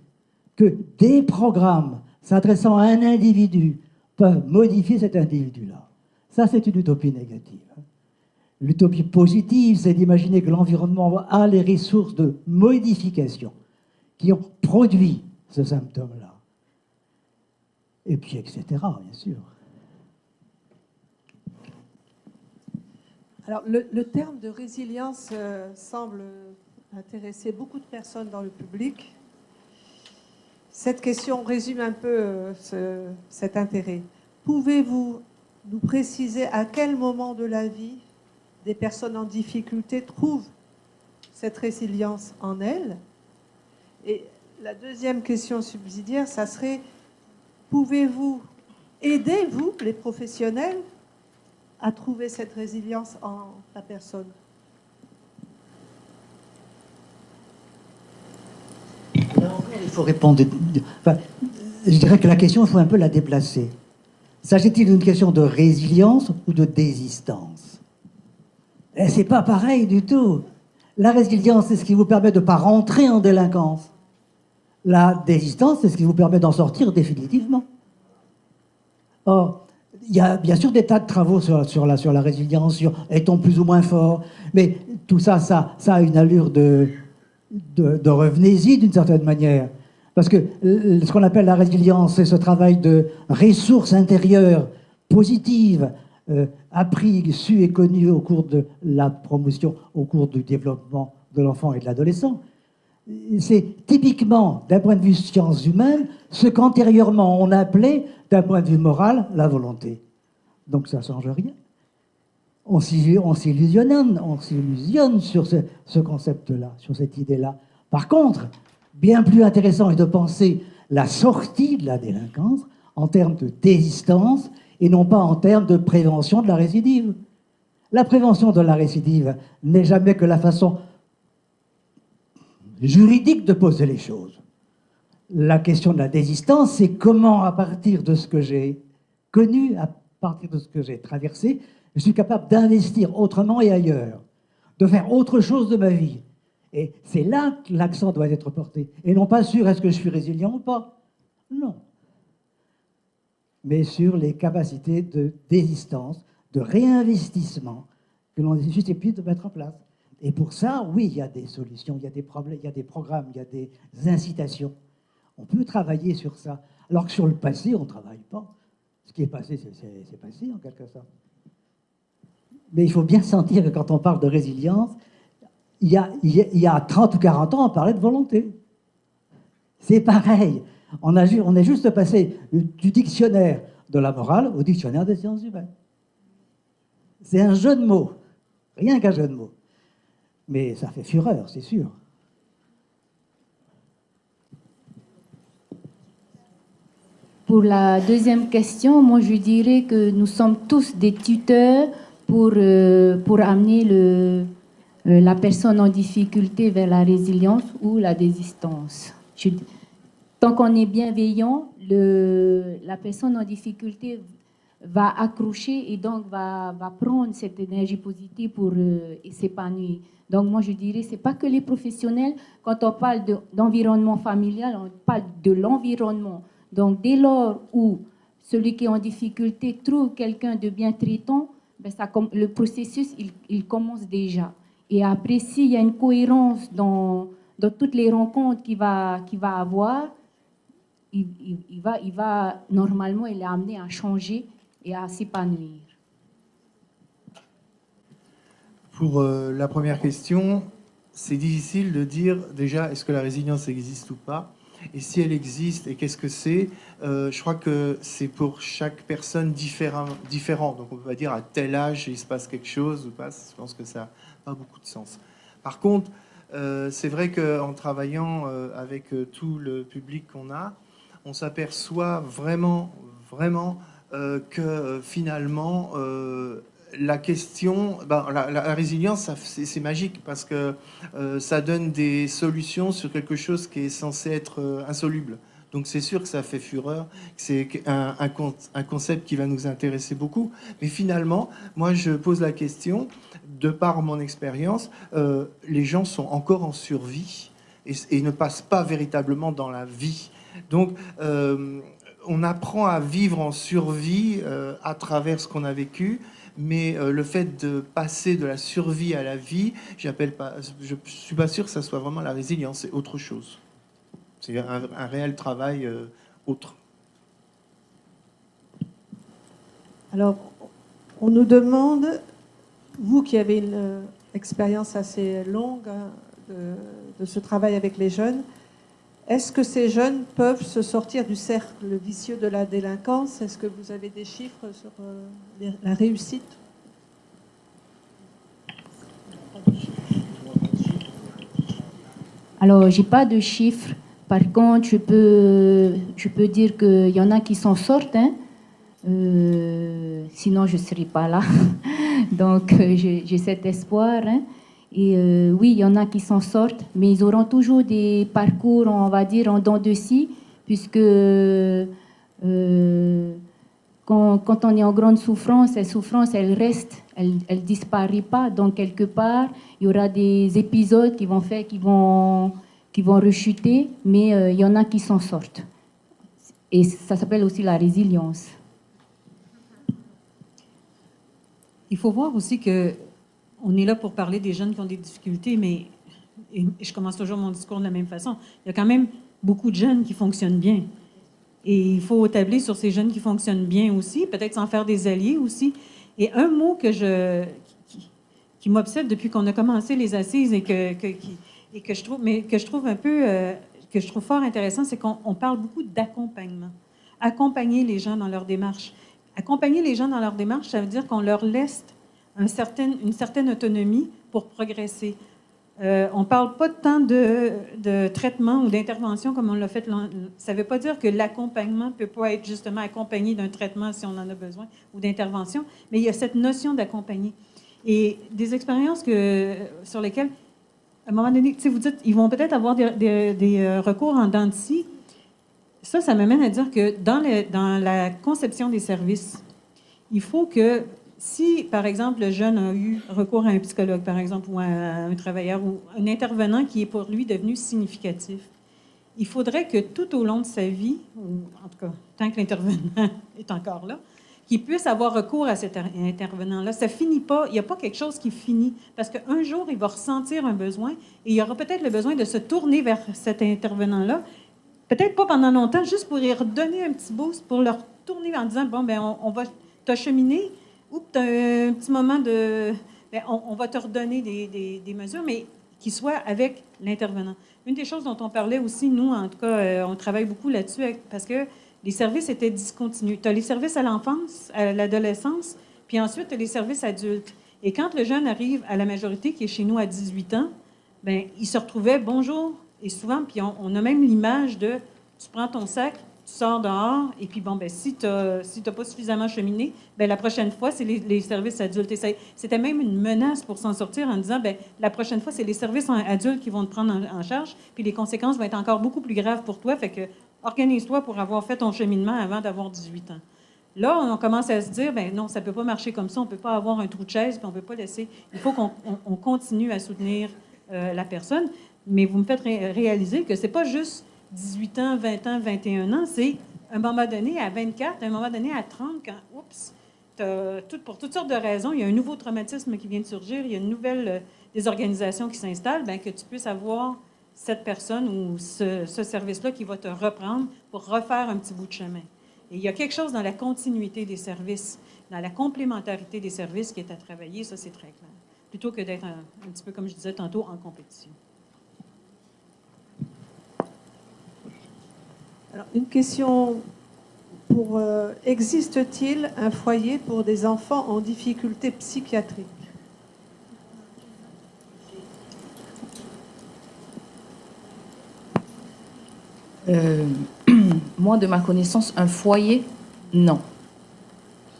que des programmes s'adressant à un individu peuvent modifier cet individu-là. Ça, c'est une utopie négative. L'utopie positive, c'est d'imaginer que l'environnement a les ressources de modification qui ont produit ce symptôme-là. Et puis, etc., bien sûr. Alors, le terme de résilience semble intéresser beaucoup de personnes dans le public. Cette question résume un peu cet intérêt. Pouvez-vous nous préciser à quel moment de la vie des personnes en difficulté trouvent cette résilience en elles? Et la deuxième question subsidiaire, ça serait, pouvez-vous aider, vous, les professionnels, à trouver cette résilience en la personne? Là encore, il faut répondre. Enfin, je dirais que la question, il faut un peu la déplacer. S'agit-il d'une question de résilience ou de désistance? Et c'est pas pareil du tout. La résilience, c'est ce qui vous permet de ne pas rentrer en délinquance. La désistance, c'est ce qui vous permet d'en sortir définitivement. Or, il y a bien sûr des tas de travaux sur la résilience, sur est-on plus ou moins fort, mais tout ça, ça a une allure de revenez-y d'une certaine manière. Parce que ce qu'on appelle la résilience, c'est ce travail de ressources intérieures positives, appris, su et connu au cours de la promotion, au cours du développement de l'enfant et de l'adolescent. C'est typiquement, d'un point de vue sciences humaines, ce qu'antérieurement on appelait, d'un point de vue moral, la volonté. Donc ça ne change rien. On s'illusionne sur ce concept-là, sur cette idée-là. Par contre, bien plus intéressant est de penser la sortie de la délinquance en termes de désistance et non pas en termes de prévention de la récidive. La prévention de la récidive n'est jamais que la façon juridique de poser les choses. La question de la désistance, c'est comment, à partir de ce que j'ai connu, à partir de ce que j'ai traversé, je suis capable d'investir autrement et ailleurs, de faire autre chose de ma vie. Et c'est là que l'accent doit être porté. Et non pas sur est-ce que je suis résilient ou pas. Non. Mais sur les capacités de désistance, de réinvestissement que l'on est susceptible de mettre en place. Et pour ça, oui, il y a des solutions, il y a des problèmes, il y a des programmes, il y a des incitations. On peut travailler sur ça. Alors que sur le passé, on ne travaille pas. Ce qui est passé, c'est passé en quelque sorte. Mais il faut bien sentir que quand on parle de résilience, il y a 30 ou 40 ans, on parlait de volonté. C'est pareil. On est juste passé du dictionnaire de la morale au dictionnaire des sciences humaines. C'est un jeu de mots, rien qu'un jeu de mots. Mais ça fait fureur, c'est sûr. Pour la deuxième question, moi je dirais que nous sommes tous des tuteurs pour amener la personne en difficulté vers la résilience ou la désistance. Tant qu'on est bienveillant, la personne en difficulté va accrocher et donc va prendre cette énergie positive pour s'épanouir. Donc moi je dirais, c'est pas que les professionnels, quand on parle d'environnement familial, on parle de l'environnement. Donc dès lors où celui qui est en difficulté trouve quelqu'un de bien traitant, ben le processus il commence déjà. Et après, s'il y a une cohérence dans toutes les rencontres qu'il va avoir, il va normalement, il est amené à changer et à s'épanouir. Pour la première question, c'est difficile de dire déjà est-ce que la résilience existe ou pas, et si elle existe et qu'est-ce que c'est. Je crois que c'est pour chaque personne différent. Donc on peut pas dire à tel âge il se passe quelque chose ou pas. Je pense que ça n'a pas beaucoup de sens. Par contre, c'est vrai qu'en travaillant avec tout le public qu'on a, on s'aperçoit vraiment que finalement la question, la résilience, c'est magique parce que ça donne des solutions sur quelque chose qui est censé être insoluble. Donc c'est sûr que ça fait fureur, c'est un concept qui va nous intéresser beaucoup. Mais finalement, moi je pose la question, de par mon expérience, les gens sont encore en survie et ne passent pas véritablement dans la vie. Donc on apprend à vivre en survie à travers ce qu'on a vécu. Mais le fait de passer de la survie à la vie, je ne suis pas sûr que ça soit vraiment la résilience, c'est autre chose. C'est un réel travail autre. Alors, on nous demande, vous qui avez une expérience assez longue de ce travail avec les jeunes, est-ce que ces jeunes peuvent se sortir du cercle vicieux de la délinquance? Est-ce que vous avez des chiffres sur la réussite? Alors, j'ai pas de chiffres. Par contre, je peux dire qu'il y en a qui s'en sortent. Hein. Sinon, je ne serais pas là. Donc, j'ai cet espoir. Hein. Et oui, il y en a qui s'en sortent, mais ils auront toujours des parcours, on va dire, en dents de scie, puisque quand on est en grande souffrance, cette souffrance, elle reste, elle ne disparaît pas. Donc, quelque part, il y aura des épisodes qui vont rechuter, mais il y en a qui s'en sortent. Et ça s'appelle aussi la résilience. Il faut voir aussi que on est là pour parler des jeunes qui ont des difficultés, mais et je commence toujours mon discours de la même façon. Il y a quand même beaucoup de jeunes qui fonctionnent bien. Et il faut tabler sur ces jeunes qui fonctionnent bien aussi, peut-être s'en faire des alliés aussi. Et un mot qui m'obsède depuis qu'on a commencé les assises et que je trouve fort intéressant, c'est qu'on parle beaucoup d'accompagnement. Accompagner les gens dans leur démarche. Accompagner les gens dans leur démarche, ça veut dire qu'on leur laisse une certaine autonomie pour progresser. On ne parle pas tant de traitement ou d'intervention comme on l'a fait. Ça ne veut pas dire que l'accompagnement ne peut pas être justement accompagné d'un traitement si on en a besoin ou d'intervention, mais il y a cette notion d'accompagner. Et des expériences sur lesquelles, à un moment donné, vous dites, ils vont peut-être avoir des recours en dents de scie. Ça m'amène à dire que dans la conception des services, il faut que si, par exemple, le jeune a eu recours à un psychologue, par exemple, ou à un travailleur, ou un intervenant qui est pour lui devenu significatif, il faudrait que tout au long de sa vie, ou en tout cas, tant que l'intervenant est encore là, qu'il puisse avoir recours à cet intervenant-là. Ça finit pas, il n'y a pas quelque chose qui finit, parce qu'un jour, il va ressentir un besoin, et il y aura peut-être le besoin de se tourner vers cet intervenant-là, peut-être pas pendant longtemps, juste pour y redonner un petit boost, pour leur tourner en disant, bon, ben on va t'acheminer, ou tu as un petit moment de... Bien, on va te redonner des mesures, mais qui soient avec l'intervenant. Une des choses dont on parlait aussi, nous, en tout cas, on travaille beaucoup là-dessus, parce que les services étaient discontinus. Tu as les services à l'enfance, à l'adolescence, puis ensuite, tu as les services adultes. Et quand le jeune arrive à la majorité, qui est chez nous à 18 ans, bien, il se retrouvait « bonjour », et souvent, puis on a même l'image de « tu prends ton sac », tu sors dehors, et puis bon, ben si tu n'as pas suffisamment cheminé, ben la prochaine fois, c'est les services adultes. Et c'était même une menace pour s'en sortir en disant, ben la prochaine fois, c'est les services adultes qui vont te prendre en charge, puis les conséquences vont être encore beaucoup plus graves pour toi. Fait que organise-toi pour avoir fait ton cheminement avant d'avoir 18 ans. Là, on commence à se dire, ben non, ça ne peut pas marcher comme ça, on ne peut pas avoir un trou de chaise, puis on ne peut pas laisser... Il faut qu'on continue à soutenir la personne, mais vous me faites réaliser que ce n'est pas juste 18 ans, 20 ans, 21 ans, c'est un moment donné à 24, un moment donné à 30, quand, oups, pour toutes sortes de raisons, il y a un nouveau traumatisme qui vient de surgir, il y a une nouvelle désorganisation qui s'installe, bien, que tu puisses avoir cette personne ou ce service-là qui va te reprendre pour refaire un petit bout de chemin. Et il y a quelque chose dans la continuité des services, dans la complémentarité des services qui est à travailler, ça c'est très clair, plutôt que d'être un petit peu, comme je disais tantôt, en compétition. Alors, une question existe-t-il un foyer pour des enfants en difficulté psychiatrique? Moi, de ma connaissance, un foyer, non.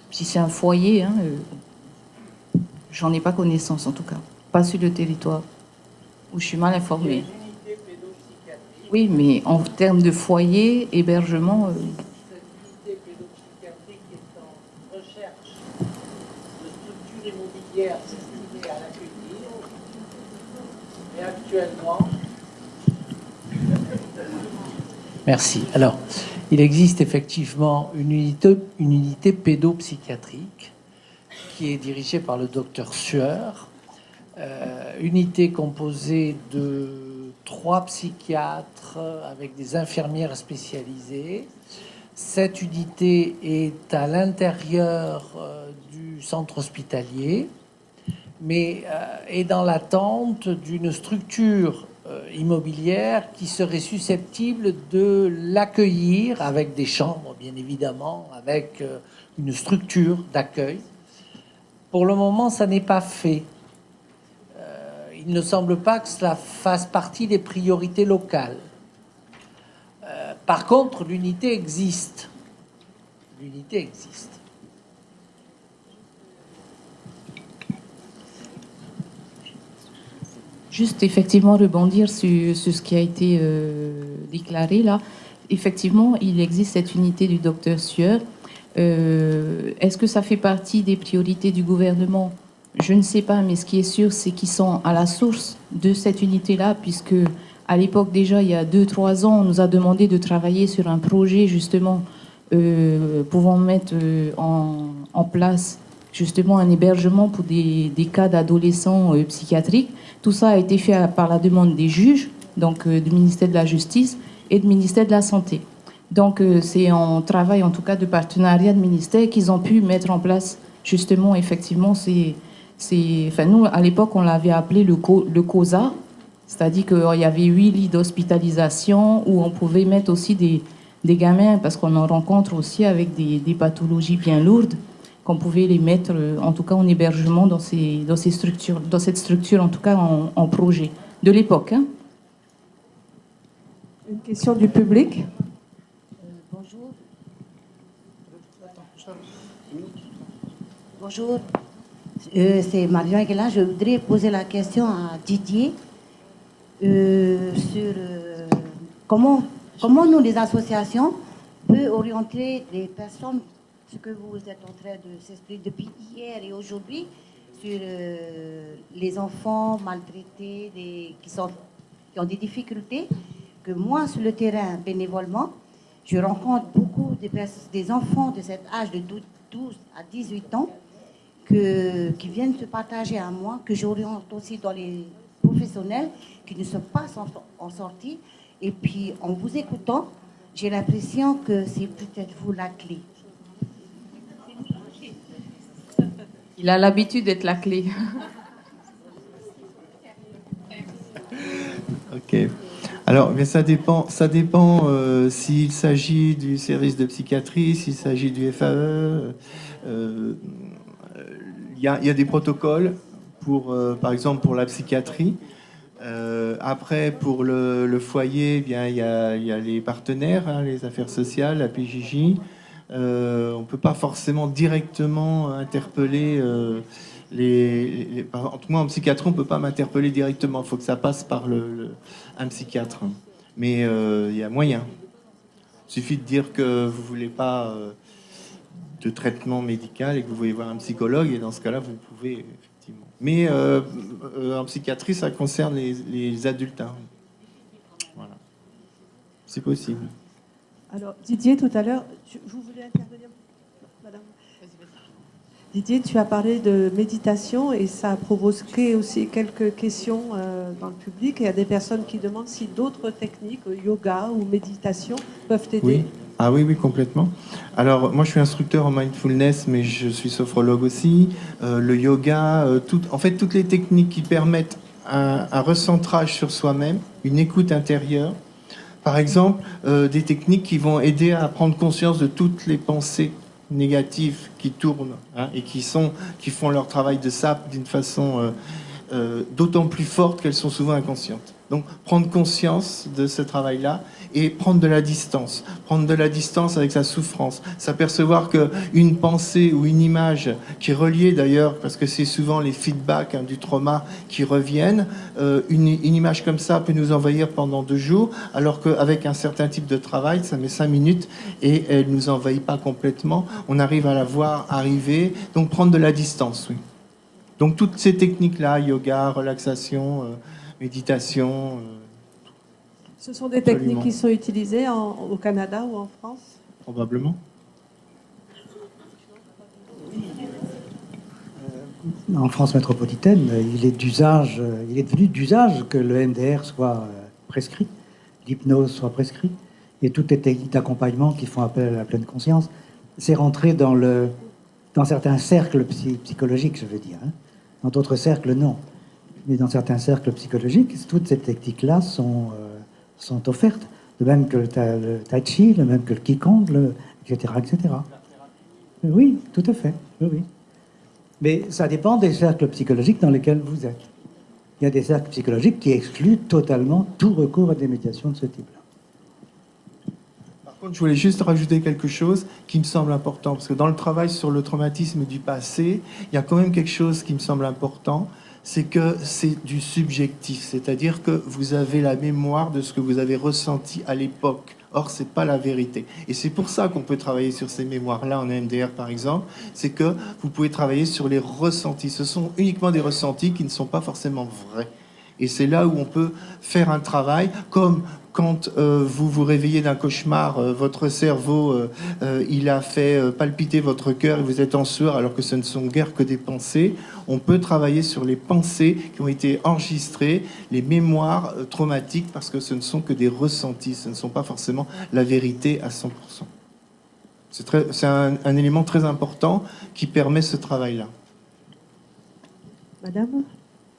Si c'est un foyer, j'en ai pas connaissance en tout cas. Pas sur le territoire, où je suis mal informée. Oui, mais en termes de foyer, hébergement... Cette unité pédopsychiatrique est en recherche de structures immobilières destinées à l'accueillir. Et actuellement... Merci. Alors, il existe effectivement une unité pédopsychiatrique qui est dirigée par le docteur Sueur. Unité composée de 3 psychiatres avec des infirmières spécialisées. Cette unité est à l'intérieur du centre hospitalier, mais est dans l'attente d'une structure immobilière qui serait susceptible de l'accueillir avec des chambres, bien évidemment, avec une structure d'accueil. Pour le moment, ça n'est pas fait. Il ne semble pas que cela fasse partie des priorités locales. Par contre, l'unité existe. L'unité existe. Juste effectivement rebondir sur ce qui a été déclaré là. Effectivement, il existe cette unité du docteur Sueur. Est-ce que ça fait partie des priorités du gouvernement ? Je ne sais pas, mais ce qui est sûr, c'est qu'ils sont à la source de cette unité-là, puisque à l'époque déjà, il y a 2-3 ans, on nous a demandé de travailler sur un projet justement pouvant mettre en place justement un hébergement pour des cas d'adolescents psychiatriques. Tout ça a été fait par la demande des juges, donc du ministère de la Justice et du ministère de la Santé. Donc c'est en travail en tout cas de partenariat de ministères qu'ils ont pu mettre en place justement effectivement enfin, nous, à l'époque, on l'avait appelé le COSA, c'est-à-dire qu'il y avait 8 lits d'hospitalisation où on pouvait mettre aussi des gamins, parce qu'on en rencontre aussi avec des pathologies bien lourdes, qu'on pouvait les mettre, en tout cas, en hébergement dans cette structure, en tout cas, en projet. de l'époque. Hein. Une question du public. Bonjour. Bonjour. C'est Marion Aguilar. Je voudrais poser la question à Didier sur comment nous, les associations, peut orienter les personnes, ce que vous êtes en train de s'expliquer depuis hier et aujourd'hui, sur les enfants maltraités, qui ont des difficultés, que moi, sur le terrain, bénévolement, je rencontre beaucoup des enfants de cet âge de 12 à 18 ans qui viennent se partager à moi, que j'oriente aussi dans les professionnels qui ne sont pas en sortie. Et puis, en vous écoutant, j'ai l'impression que c'est peut-être vous la clé. Il a l'habitude d'être la clé. Ok. Alors, mais ça dépend s'il s'agit du service de psychiatrie, s'il s'agit du FAE. Il y a des protocoles par exemple, pour la psychiatrie. Après, pour le foyer, eh bien, il y a les partenaires, hein, les affaires sociales, la PJJ. On ne peut pas forcément directement interpeller en tout cas, en psychiatrie, on ne peut pas m'interpeller directement. Il faut que ça passe par un psychiatre. Mais il y a moyen. Il suffit de dire que vous ne voulez pas de traitement médical et que vous voulez voir un psychologue. Et dans ce cas-là, vous pouvez, effectivement. Mais en psychiatrie, ça concerne les adultes. Hein. Voilà. C'est possible. Alors, Didier, tout à l'heure, vous voulez intervenir, madame? Didier, tu as parlé de méditation et ça a provoqué aussi quelques questions dans le public. Il y a des personnes qui demandent si d'autres techniques, yoga ou méditation, peuvent aider. Oui. Ah oui, complètement. Alors, moi, je suis instructeur en mindfulness, mais je suis sophrologue aussi. Le yoga, toutes les techniques qui permettent un recentrage sur soi-même, une écoute intérieure. Par exemple, des techniques qui vont aider à prendre conscience de toutes les pensées négatives qui tournent, hein, et qui font leur travail de sape d'une façon d'autant plus forte qu'elles sont souvent inconscientes. Donc, prendre conscience de ce travail-là et prendre de la distance avec sa souffrance, s'apercevoir qu'une pensée ou une image qui est reliée d'ailleurs, parce que c'est souvent les feedbacks, hein, du trauma qui reviennent, une image comme ça peut nous envahir pendant 2 jours, alors qu'avec un certain type de travail, ça met 5 minutes et elle ne nous envahit pas complètement. On arrive à la voir arriver, donc prendre de la distance, oui. Donc toutes ces techniques-là, yoga, relaxation, méditation... Ce sont des techniques qui sont utilisées au Canada ou en France? Probablement. En France métropolitaine, il est devenu d'usage que le MDR soit prescrit, l'hypnose soit prescrit, et toutes les techniques d'accompagnement qui font appel à la pleine conscience. C'est rentré dans certains cercles psychologiques, je veux dire. Hein. Dans d'autres cercles, non. Mais dans certains cercles psychologiques, toutes ces techniques-là sont offertes, de même que le tai chi, de même que le qigong, etc., etc. Oui, tout à fait. Oui. Mais ça dépend des cercles psychologiques dans lesquels vous êtes. Il y a des cercles psychologiques qui excluent totalement tout recours à des médiations de ce type-là. Par contre, je voulais juste rajouter quelque chose qui me semble important, parce que dans le travail sur le traumatisme du passé, il y a quand même quelque chose qui me semble important, c'est que c'est du subjectif, c'est-à-dire que vous avez la mémoire de ce que vous avez ressenti à l'époque. Or, c'est pas la vérité. Et c'est pour ça qu'on peut travailler sur ces mémoires-là en MDR, par exemple, c'est que vous pouvez travailler sur les ressentis. Ce sont uniquement des ressentis qui ne sont pas forcément vrais. Et c'est là où on peut faire un travail, comme quand vous vous réveillez d'un cauchemar, votre cerveau, il a fait palpiter votre cœur et vous êtes en sueur alors que ce ne sont guère que des pensées. On peut travailler sur les pensées qui ont été enregistrées, les mémoires traumatiques, parce que ce ne sont que des ressentis, ce ne sont pas forcément la vérité à 100%. C'est un élément très important qui permet ce travail-là. Madame ?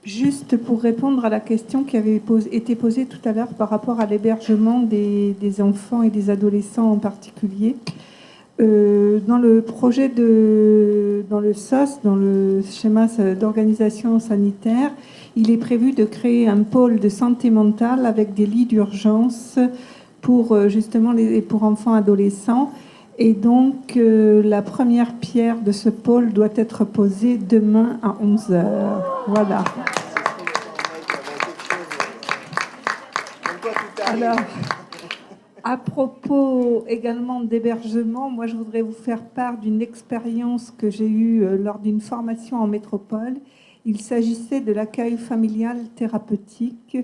Juste pour répondre à la question qui avait été posée tout à l'heure par rapport à l'hébergement des enfants et des adolescents en particulier, Dans le projet dans le SOS, dans le schéma d'organisation sanitaire, il est prévu de créer un pôle de santé mentale avec des lits d'urgence pour justement pour enfants adolescents. Et donc, la première pierre de ce pôle doit être posée demain à 11h. Voilà. Alors, à propos également d'hébergement, moi je voudrais vous faire part d'une expérience que j'ai eue lors d'une formation en métropole. Il s'agissait de l'accueil familial thérapeutique.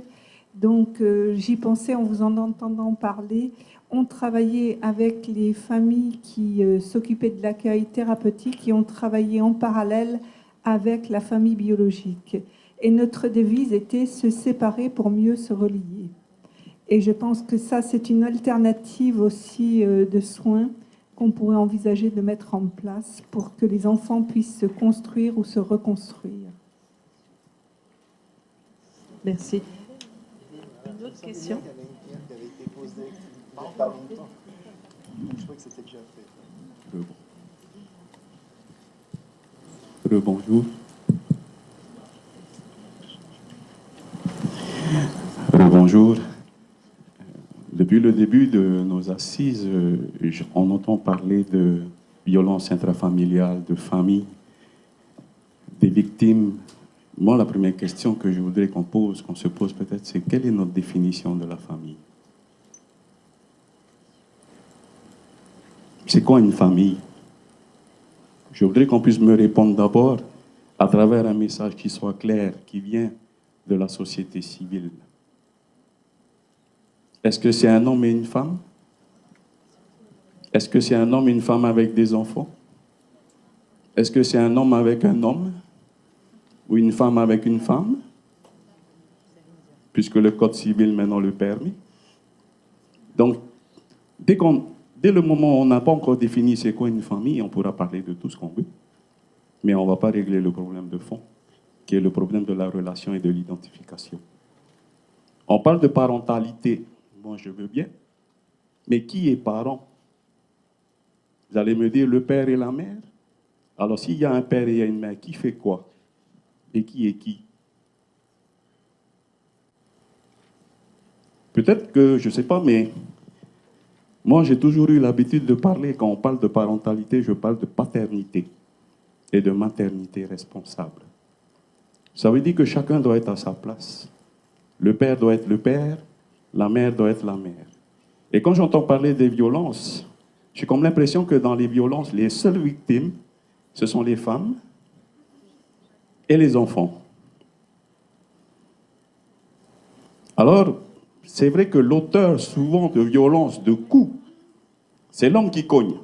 Donc j'y pensais en vous en entendant parler. On travaillait avec les familles qui s'occupaient de l'accueil thérapeutique et on travaillait en parallèle avec la famille biologique. Et notre devise était se séparer pour mieux se relier. Et je pense que ça, c'est une alternative aussi de soins qu'on pourrait envisager de mettre en place pour que les enfants puissent se construire ou se reconstruire. Merci. Une autre question? Je crois que c'était déjà fait. Bonjour. Bonjour. Depuis le début de nos assises, on entend parler de violences intrafamiliales, de famille, des victimes. Moi, la première question que je voudrais qu'on se pose peut-être, c'est quelle est notre définition de la famille? C'est quoi une famille? Je voudrais qu'on puisse me répondre d'abord à travers un message qui soit clair, qui vient de la société civile. Est-ce que c'est un homme et une femme? Est-ce que c'est un homme et une femme avec des enfants? Est-ce que c'est un homme avec un homme? Ou une femme avec une femme? Puisque le Code civil maintenant le permet. Donc, dès le moment où on n'a pas encore défini c'est quoi une famille, on pourra parler de tout ce qu'on veut. Mais on ne va pas régler le problème de fond, qui est le problème de la relation et de l'identification. On parle de parentalité. Moi, je veux bien. Mais qui est parent? Vous allez me dire le père et la mère? Alors, s'il y a un père et il y a une mère, qui fait quoi? Et qui est qui? Peut-être que, je ne sais pas, mais moi, j'ai toujours eu l'habitude de parler, quand on parle de parentalité, je parle de paternité et de maternité responsable. Ça veut dire que chacun doit être à sa place. Le père doit être le père, la mère doit être la mère. Et quand j'entends parler des violences, j'ai comme l'impression que dans les violences, les seules victimes, ce sont les femmes et les enfants. Alors, c'est vrai que l'auteur, souvent, de violences, de coups, c'est l'homme qui cogne.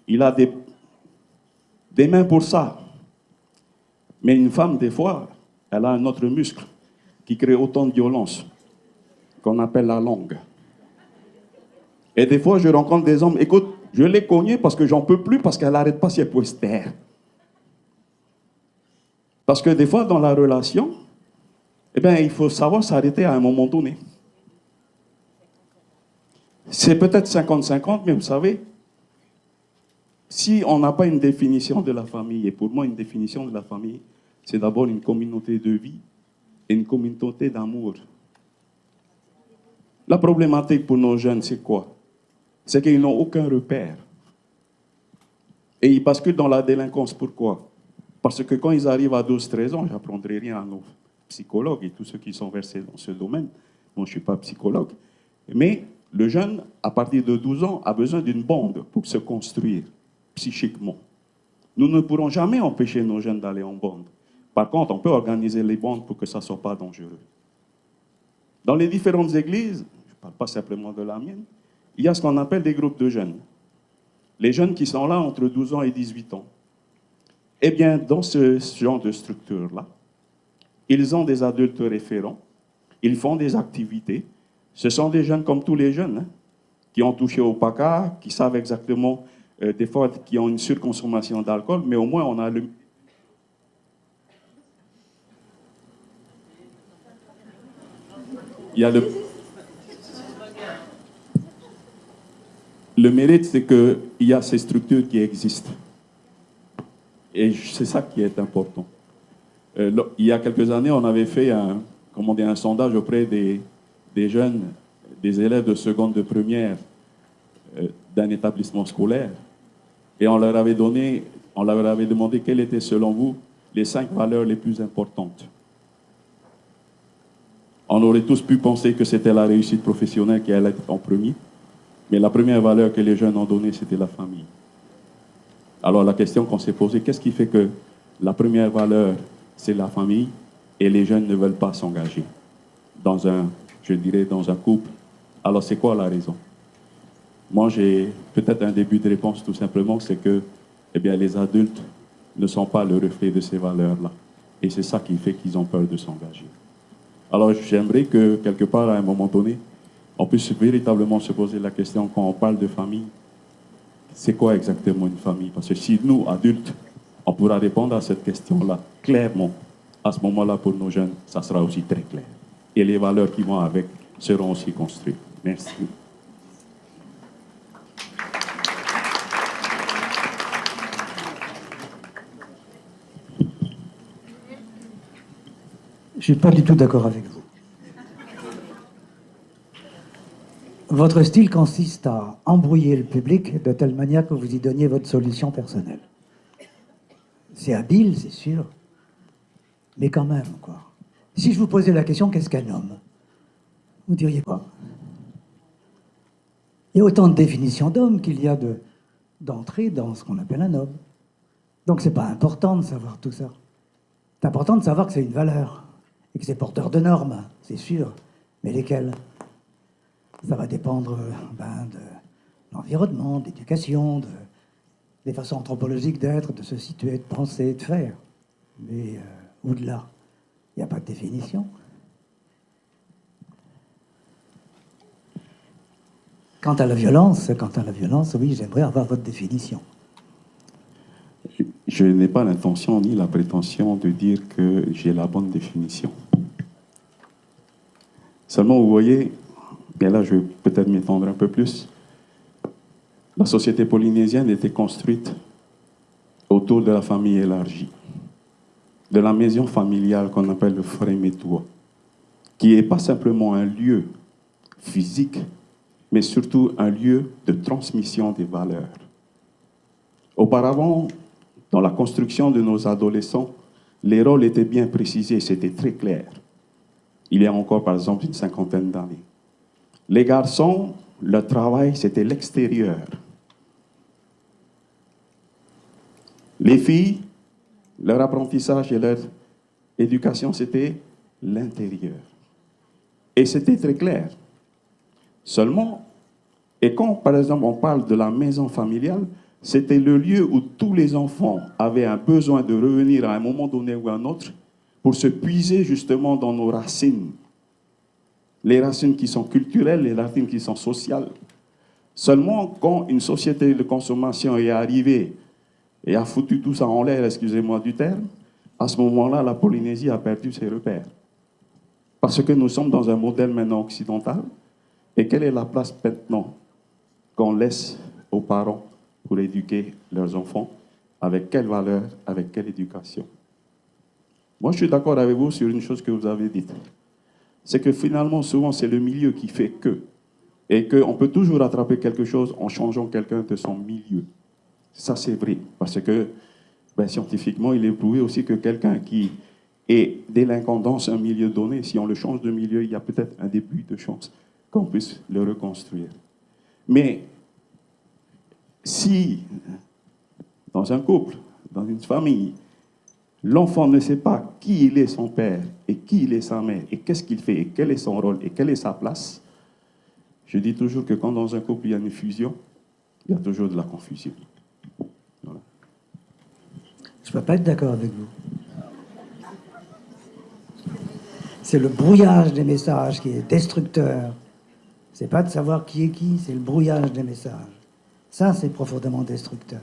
Il a des mains pour ça. Mais une femme, des fois, elle a un autre muscle qui crée autant de violence, qu'on appelle la langue. Et des fois, je rencontre des hommes, écoute, je l'ai cogné parce que j'en peux plus, parce qu'elle n'arrête pas si elle pouvait se taire. Parce que des fois, dans la relation, eh bien, il faut savoir s'arrêter à un moment donné. C'est peut-être 50-50, mais vous savez, si on n'a pas une définition de la famille, et pour moi, une définition de la famille, c'est d'abord une communauté de vie et une communauté d'amour. La problématique pour nos jeunes, c'est quoi? C'est qu'ils n'ont aucun repère. Et ils basculent dans la délinquance. Pourquoi? Parce que quand ils arrivent à 12-13 ans, je n'apprendrai rien à nos psychologues et tous ceux qui sont versés dans ce domaine. Moi, je ne suis pas psychologue. Mais le jeune, à partir de 12 ans, a besoin d'une bande pour se construire psychiquement. Nous ne pourrons jamais empêcher nos jeunes d'aller en bande. Par contre, on peut organiser les bandes pour que ça ne soit pas dangereux. Dans les différentes églises, je ne parle pas simplement de la mienne, il y a ce qu'on appelle des groupes de jeunes. Les jeunes qui sont là entre 12 ans et 18 ans. Eh bien, dans ce genre de structure-là, ils ont des adultes référents, ils font des activités. Ce sont des jeunes comme tous les jeunes, hein, qui ont touché au PACA, qui savent exactement, des fois, qui ont une surconsommation d'alcool, mais au moins on a il y a le mérite, c'est qu'il y a ces structures qui existent. Et c'est ça qui est important. Il y a quelques années, on avait fait un sondage auprès des jeunes, des élèves de seconde, de première d'un établissement scolaire. Et on leur avait demandé quelles étaient, selon vous, les 5 valeurs les plus importantes. On aurait tous pu penser que c'était la réussite professionnelle qui allait être en premier, mais la première valeur que les jeunes ont donnée, c'était la famille. Alors la question qu'on s'est posée, qu'est-ce qui fait que la première valeur, c'est la famille, et les jeunes ne veulent pas s'engager dans un couple? Alors c'est quoi la raison? Moi, j'ai peut-être un début de réponse, tout simplement, c'est que les adultes ne sont pas le reflet de ces valeurs-là. Et c'est ça qui fait qu'ils ont peur de s'engager. Alors j'aimerais que, quelque part, à un moment donné, on puisse véritablement se poser la question, quand on parle de famille, c'est quoi exactement une famille? Parce que si nous, adultes, on pourra répondre à cette question-là clairement, à ce moment-là, pour nos jeunes, ça sera aussi très clair. Et les valeurs qui vont avec seront aussi construites. Merci. Je ne suis pas du tout d'accord avec vous. Votre style consiste à embrouiller le public de telle manière que vous y donniez votre solution personnelle. C'est habile, c'est sûr, mais quand même, quoi. Si je vous posais la question, qu'est-ce qu'un homme? Vous diriez quoi? Il y a autant de définitions d'homme qu'il y a d'entrée dans ce qu'on appelle un homme. Donc c'est pas important de savoir tout ça. C'est important de savoir que c'est une valeur et que c'est porteur de normes, c'est sûr. Mais lesquelles? Ça va dépendre de l'environnement, de l'éducation, des façons anthropologiques d'être, de se situer, de penser, de faire. Mais au-delà, il n'y a pas de définition. Quant à la violence, oui, j'aimerais avoir votre définition. Je n'ai pas l'intention ni la prétention de dire que j'ai la bonne définition. Seulement, vous voyez, et là je vais peut-être m'étendre un peu plus, la société polynésienne était construite autour de la famille élargie, de la maison familiale qu'on appelle le Fremetua, qui n'est pas simplement un lieu physique, mais surtout un lieu de transmission des valeurs. Auparavant, dans la construction de nos adolescents, les rôles étaient bien précisés, c'était très clair. Il y a encore, par exemple, une 50aine d'années. Les garçons, leur travail, c'était l'extérieur. Les filles, leur apprentissage et leur éducation, c'était l'intérieur. Et c'était très clair. Seulement, et quand, par exemple, on parle de la maison familiale, c'était le lieu où tous les enfants avaient un besoin de revenir à un moment donné ou à un autre pour se puiser justement dans nos racines. Les racines qui sont culturelles, les racines qui sont sociales. Seulement, quand une société de consommation est arrivée et a foutu tout ça en l'air, excusez-moi du terme, à ce moment-là, la Polynésie a perdu ses repères. Parce que nous sommes dans un modèle maintenant occidental. Et quelle est la place maintenant qu'on laisse aux parents pour éduquer leurs enfants? Avec quelle valeur, avec quelle éducation? Moi, je suis d'accord avec vous sur une chose que vous avez dite. C'est que finalement, souvent, c'est le milieu qui fait que. Et qu'on peut toujours attraper quelque chose en changeant quelqu'un de son milieu. Ça, c'est vrai. Parce que, scientifiquement, il est prouvé aussi que quelqu'un qui est délinquant dans un milieu donné, si on le change de milieu, il y a peut-être un début de chance qu'on puisse le reconstruire. Mais si, dans un couple, dans une famille, l'enfant ne sait pas qui il est son père et qui il est sa mère et qu'est-ce qu'il fait et quel est son rôle et quelle est sa place, je dis toujours que quand dans un couple il y a une fusion, il y a toujours de la confusion. Voilà. Je ne peux pas être d'accord avec vous. C'est le brouillage des messages qui est destructeur. C'est pas de savoir qui est qui, c'est le brouillage des messages. Ça, c'est profondément destructeur.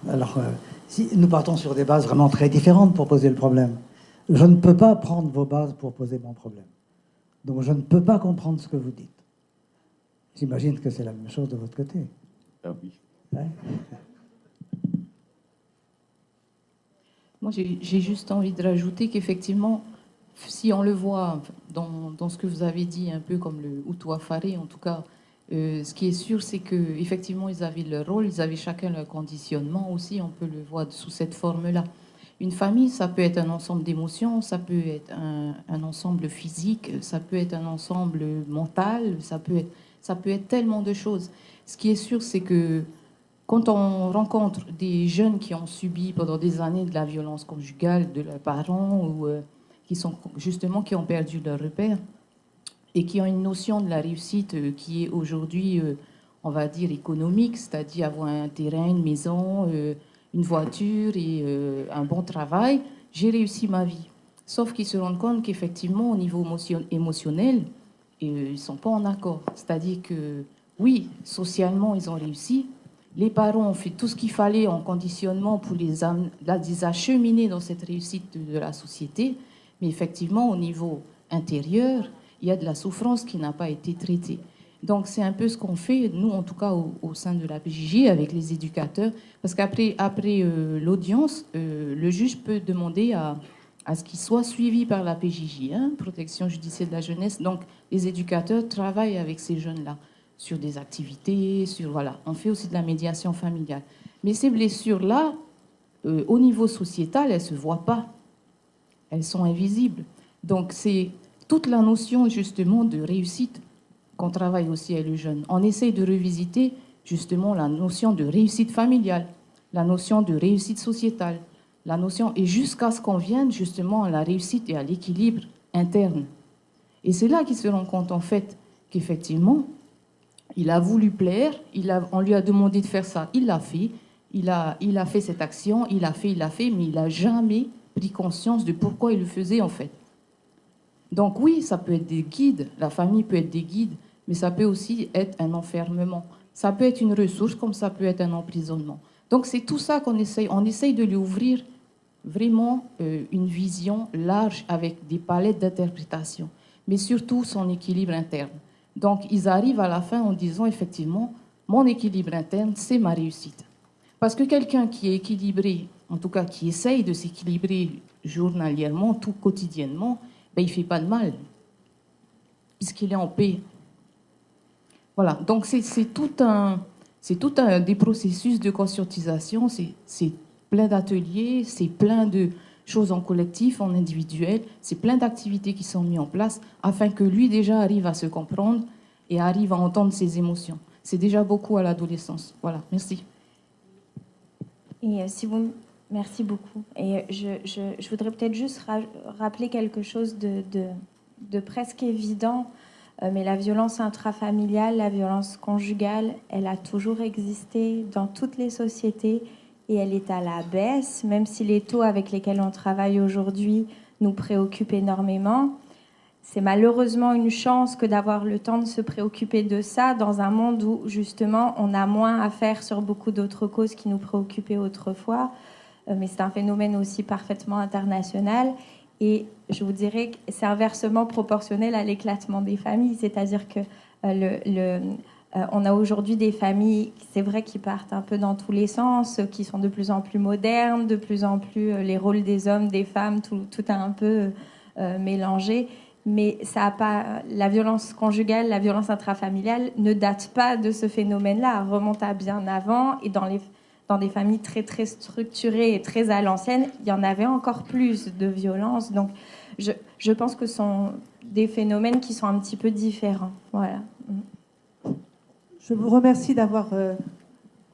Alors, si nous partons sur des bases vraiment très différentes pour poser le problème, je ne peux pas prendre vos bases pour poser mon problème. Donc, je ne peux pas comprendre ce que vous dites. J'imagine que c'est la même chose de votre côté. Ah oui. Hein? Moi, j'ai juste envie de rajouter qu'effectivement, si on le voit dans ce que vous avez dit, un peu comme le Hutu Afare, en tout cas, ce qui est sûr, c'est qu'effectivement, ils avaient leur rôle, ils avaient chacun leur conditionnement aussi, on peut le voir sous cette forme-là. Une famille, ça peut être un ensemble d'émotions, ça peut être un ensemble physique, ça peut être un ensemble mental, ça peut être tellement de choses. Ce qui est sûr, c'est que quand on rencontre des jeunes qui ont subi pendant des années de la violence conjugale de leurs parents ou qui ont perdu leur repère et qui ont une notion de la réussite qui est aujourd'hui, on va dire, économique, c'est-à-dire avoir un terrain, une maison, une voiture et un bon travail, j'ai réussi ma vie. Sauf qu'ils se rendent compte qu'effectivement, au niveau émotionnel, ils ne sont pas en accord. C'est-à-dire que, oui, socialement, ils ont réussi. Les parents ont fait tout ce qu'il fallait en conditionnement pour les acheminer dans cette réussite de la société. Mais effectivement, au niveau intérieur, il y a de la souffrance qui n'a pas été traitée. Donc, c'est un peu ce qu'on fait, nous, en tout cas, au sein de la PJJ, avec les éducateurs. Parce qu'après l'audience, le juge peut demander à ce qu'il soit suivi par la PJJ, protection judiciaire de la jeunesse. Donc, les éducateurs travaillent avec ces jeunes-là sur des activités, voilà. On fait aussi de la médiation familiale. Mais ces blessures-là, au niveau sociétal, elles ne se voient pas. Elles sont invisibles. Donc, c'est toute la notion, justement, de réussite qu'on travaille aussi avec les jeunes. On essaye de revisiter, justement, la notion de réussite familiale, la notion de réussite sociétale, et jusqu'à ce qu'on vienne, justement, à la réussite et à l'équilibre interne. Et c'est là qu'il se rend compte, en fait, qu'effectivement, il a voulu plaire, on lui a demandé de faire ça, il l'a fait, il a fait cette action, il a fait, mais il n'a jamais pris conscience de pourquoi il le faisait en fait. Donc oui, ça peut être des guides, la famille peut être des guides, mais ça peut aussi être un enfermement. Ça peut être une ressource comme ça peut être un emprisonnement. Donc c'est tout ça qu'on essaye. On essaye de lui ouvrir vraiment une vision large avec des palettes d'interprétation, mais surtout son équilibre interne. Donc, ils arrivent à la fin en disant, effectivement, mon équilibre interne, c'est ma réussite. Parce que quelqu'un qui est équilibré, en tout cas qui essaye de s'équilibrer journalièrement, tout quotidiennement, ben, il ne fait pas de mal, puisqu'il est en paix. Voilà, donc c'est tout un des processus de conscientisation, c'est plein d'ateliers, c'est plein de choses en collectif, en individuel, c'est plein d'activités qui sont mises en place afin que lui déjà arrive à se comprendre et arrive à entendre ses émotions. C'est déjà beaucoup à l'adolescence. Voilà, merci. Et merci beaucoup. Et je voudrais peut-être juste rappeler quelque chose de presque évident, mais la violence intrafamiliale, la violence conjugale, elle a toujours existé dans toutes les sociétés. Et elle est à la baisse, même si les taux avec lesquels on travaille aujourd'hui nous préoccupent énormément. C'est malheureusement une chance que d'avoir le temps de se préoccuper de ça dans un monde où, justement, on a moins à faire sur beaucoup d'autres causes qui nous préoccupaient autrefois. Mais c'est un phénomène aussi parfaitement international. Et je vous dirais que c'est inversement proportionnel à l'éclatement des familles. C'est-à-dire que on a aujourd'hui des familles, c'est vrai, qui partent un peu dans tous les sens, qui sont de plus en plus modernes, de plus en plus les rôles des hommes, des femmes, tout a un peu mélangé. Mais ça a pas, la violence conjugale, la violence intrafamiliale ne date pas de ce phénomène-là, elle remonte à bien avant. Et dans des familles très, très structurées et très à l'ancienne, il y en avait encore plus de violence. Donc, je pense que ce sont des phénomènes qui sont un petit peu différents. Voilà. Je vous remercie d'avoir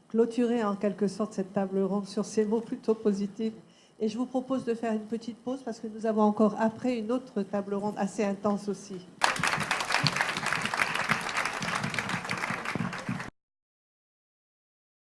clôturé en quelque sorte cette table ronde sur ces mots plutôt positifs. Et je vous propose de faire une petite pause parce que nous avons encore après une autre table ronde assez intense aussi.